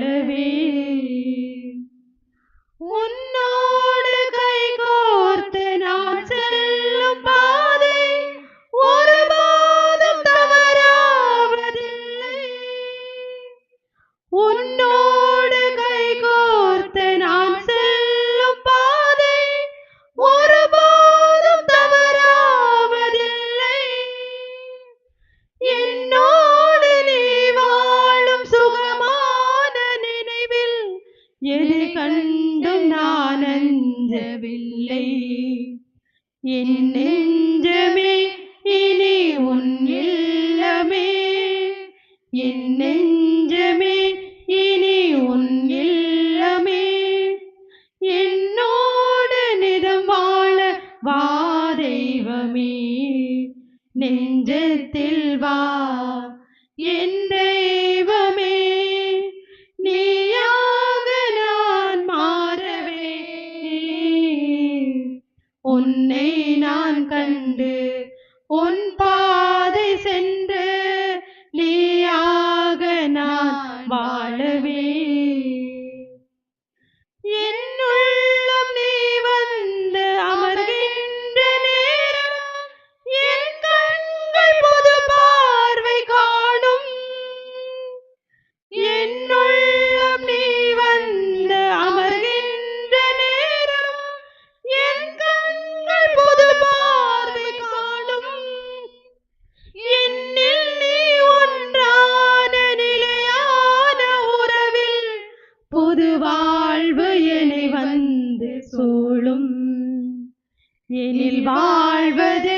நெஞ்சமே இனி உன் இல்லமே, என் நெஞ்சமே இனி உன் இல்லமே, என்னோடு நிதம் வாழ வா தெய்வமே, நெஞ்சத்தில் வா என் தெய்வமே, நீயாக நான் மாறவே, உன்னை நான் கண்டு உன் பாதை சென்று, நீயாக நான் வாழவே, என்னுள்ளம் நீ வந்து அமர்கின்ற நேரம், என் கண்கள் புது பார்வை காணும், என்னுள்ளம் நீ வந்து அமர்கின்ற நேரம், என் கண்கள் புது பார்வை காணும், என்னில் நீ ஒன்றான நிலையான உறவில் புது வாழ்வு என்னை வந்து சூழும், எனில் வாழ்வது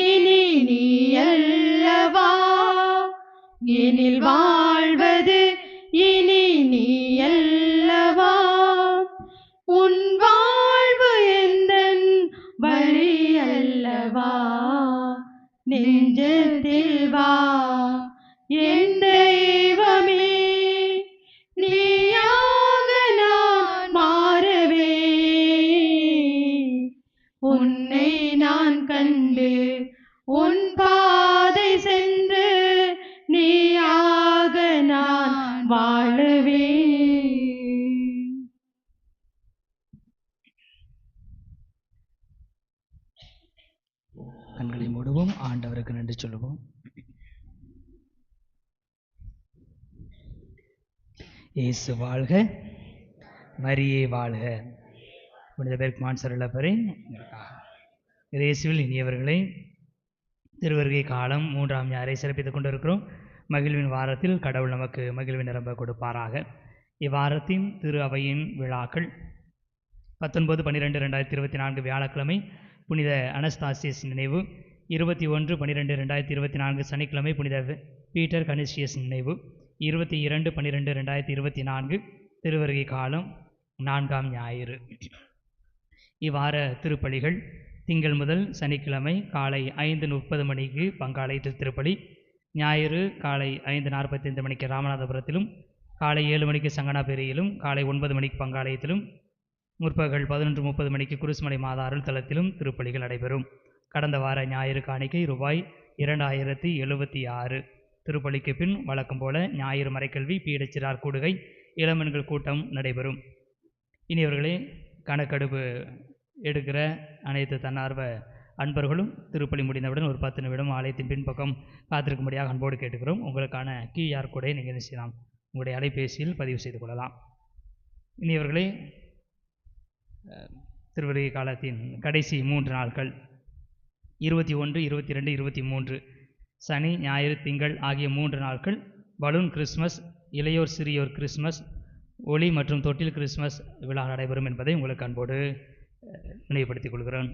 இனி நீ அல்லவா, எனில் வாழ்வது இனி நீ அல்லவா, உன் வாழ்வு எந்தன் வழி அல்லவா, நெஞ்சத்தில் வா என் தெய்வமே, நீயாக நான் மாறவே, உன்னை நான் கண்டு உன் பாதை சென்று, நீயாக நான் வாழவே. கண்களை மூடுவோம், ஆண்டவருக்கு நன்றி சொல்லுவோம். இயேசு வாழ்க, மரியே வாழ்க. புனித பெர்க்மான் சருளப்பரே இயேசுவில் இனியவர்களை, திருவருகை காலம் 3ஆம் ஞாயிறை சிறப்பித்துக் கொண்டிருக்கிறோம். மகிழ்வின் வாரத்தில் கடவுள் நமக்கு மகிழ்வின் நிரம்ப கொடுப்பாராக. இவ்வாரத்தின் திரு அவையின் விழாக்கள் 19/12/2024 வியாழக்கிழமை புனித அனஸ்தாசியஸ் நினைவு, 21/12/2024 சனிக்கிழமை புனித பீட்டர் கனிஷியஸ் நினைவு, 22/12/2024 திருவருகை காலம் 4ஆம் ஞாயிறு. இவ்வார திருப்பலிகள்: திங்கள் முதல் சனிக்கிழமை காலை 5:30 மணிக்கு பங்காலயத்தில் திருப்பலி, ஞாயிறு காலை 5:45 மணிக்கு ராமநாதபுரத்திலும், காலை 7 மணிக்கு சங்கனாபேரியிலும், காலை 9 மணிக்கு பங்காலயத்திலும், முற்பகல் 11:30 மணிக்கு குருசுமலை மாதா அருள் தலத்திலும் திருப்பலிகள் நடைபெறும். கடந்த வார ஞாயிறு காணிக்கை ரூபாய் 2076. திருப்பலிக்கு பின் வழக்கம் போல ஞாயிறு மறைக்கல்வி, பீடச்சிறார் கூடுகை, இளமன்கள் கூட்டம் நடைபெறும். இனியவர்களே, கணக்கெடுப்பு எடுக்கிற அனைத்து தன்னார்வ அன்பர்களும் திருப்பலி முடிந்தவுடன் ஒரு 10 நிமிடம் ஆலயத்தின் பின்பக்கம் காத்திருக்கும்படியாக அன்போடு கேட்டுக்கிறோம். உங்களுக்கான QR கோடை நீங்கள் செய்யலாம், உங்களுடைய அலைபேசியில் பதிவு செய்து கொள்ளலாம். இனியவர்களே, திருவருகை காலத்தின் கடைசி 3 நாட்கள் 21, 22, 23 சனி, ஞாயிறு, திங்கள் ஆகிய 3 நாட்கள் பலூன் கிறிஸ்மஸ், இளையோர் சிறியோர் கிறிஸ்மஸ், ஒளி மற்றும் தொட்டில் கிறிஸ்மஸ் விழா நடைபெறும் என்பதை உங்களுக்கு அன்போடு நினைவுபடுத்திக் கொள்கிறேன்.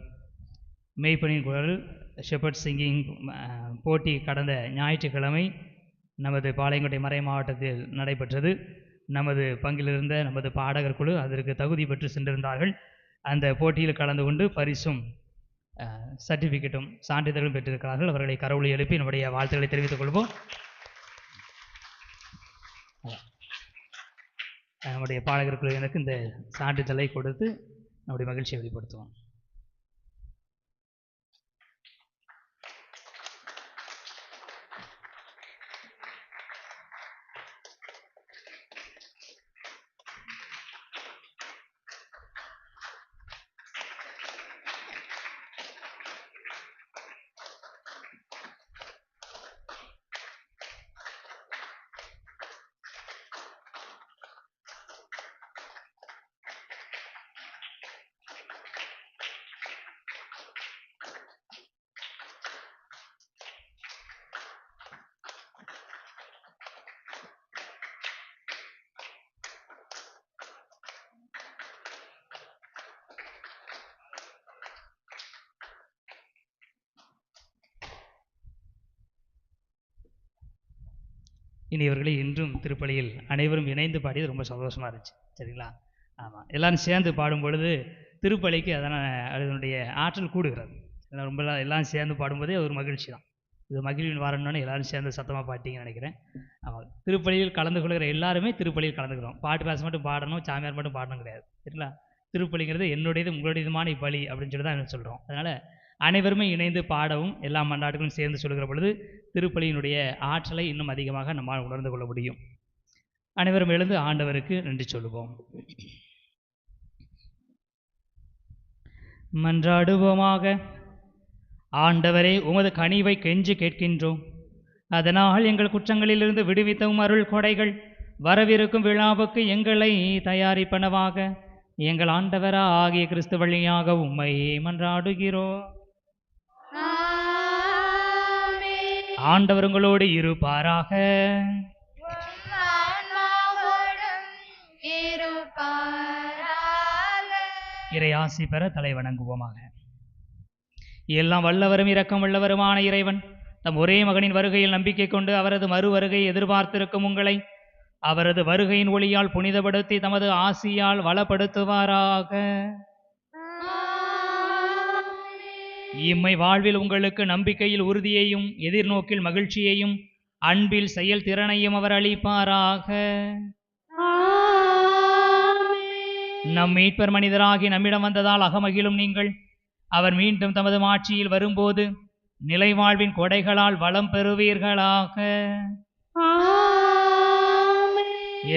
மெய்ப்பனின் குரல் ஷெப்பர்ட் சிங்கிங் போட்டி கடந்த ஞாயிற்றுக்கிழமை நமது பாளையங்கோட்டை மறை மாவட்டத்தில் நடைபெற்றது. நமது பங்கிலிருந்த நமது பாடகர் குழு அதற்கு தகுதி பெற்று சென்றிருந்தார்கள். அந்த போட்டியில் கலந்து கொண்டு பரிசும் சர்டிஃபிகேட்டும் சான்றிதழும் பெற்றிருக்கிறார்கள். அவர்களை கரவொலி எழுப்பி நம்முடைய வாழ்த்துக்களை தெரிவித்துக் கொள்வோம். நம்முடைய பாடகர் குழுவினருக்கு இந்த சான்றிதழை கொடுத்து நம்முடைய மகிழ்ச்சியை வெளிப்படுத்துவோம். இனி இவர்களை இன்றும் திருப்பலியில் அனைவரும் இணைந்து பாடியது ரொம்ப சந்தோஷமாக இருந்துச்சு. சரிங்களா? ஆமாம், எல்லாரும் சேர்ந்து பாடும் பொழுது திருப்பலிக்கு அதனுடைய ஆற்றல் கூடுகிறது. ரொம்ப எல்லாம் சேர்ந்து பாடும்போதே ஒரு மகிழ்ச்சி தான். இது மகிழ்வின் வாரணுன்னு எல்லாரும் சேர்ந்து சத்தமாக பாட்டிங்கன்னு நினைக்கிறேன். ஆமாம், திருப்பலியில் கலந்து கொள்கிற எல்லாருமே திருப்பலியில் கலந்துக்கிறோம். பாட்டு பாச மட்டும் பாடணும், சாமியார் மட்டும் பாடணும் கிடையாது. சரிங்களா? திருப்பலிங்கிறது என்னுடையது உங்களுடையதுமான இப்பலி அப்படின்னு சொல்லி தான் சொல்கிறோம். அதனால் அனைவருமே இணைந்து பாடவும் எல்லா மன்றாட்டுகளும் சேர்ந்து சொல்கிற பொழுது திருப்பலியினுடைய ஆற்றலை இன்னும் அதிகமாக நம்மால் உணர்ந்து கொள்ள முடியும். அனைவரும் எழுந்து ஆண்டவருக்கு நன்றி சொல்லுவோம். மன்றாடுவோமாக. ஆண்டவரே, உமது கனிவை கெஞ்சி கேட்கின்றோம். அதனால் எங்கள் குற்றங்களிலிருந்து விடுவித்தவும் அருள் கொடைகள் வரவிருக்கும் விழாவுக்கு எங்களை தயாரிப்பனவாக எங்கள் ஆண்டவரா ஆகிய கிறிஸ்து வழியாக உம்மை மன்றாடுகிறோம். ஆண்டவர் உங்களோடு இருப்பாராக. இறையாசி பெற தலை வணங்குவோமாக. எல்லாம் வல்லவரும் இரக்கம் உள்ளவருமான இறைவன் தம் ஒரே மகனின் வருகையில் நம்பிக்கை கொண்டு அவரது மறு வருகை எதிர்பார்த்திருக்கும் உங்களை அவரது வருகையின் ஒளியால் புனிதப்படுத்தி தமது ஆசியால் வளப்படுத்துவாராக. இம்மை வாழ்வில் உங்களுக்கு நம்பிக்கையில் உறுதியையும் எதிர்நோக்கில் மகிழ்ச்சியையும் அன்பில் செயல் திறனையும் அவர் அளிப்பாராக. நம் மீட்பர் மனிதராகி நம்மிடம் வந்ததால் அகமகிழும் நீங்கள் அவர் மீண்டும் தமது மாட்சியில் வரும்போது நிலைவாழ்வின் கொடைகளால் வளம் பெறுவீர்களாக.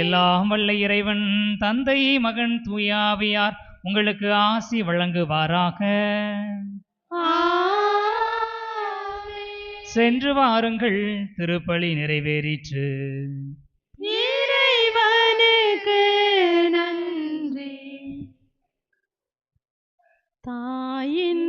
எல்லாம் வல்ல இறைவன் தந்தை மகன் தூயாவியார் உங்களுக்கு ஆசி வழங்குவாராக. சென்று வாருங்கள், திருப்பலி நிறைவேறிற்று. இறைவனுக்கு நன்றி. தாயின்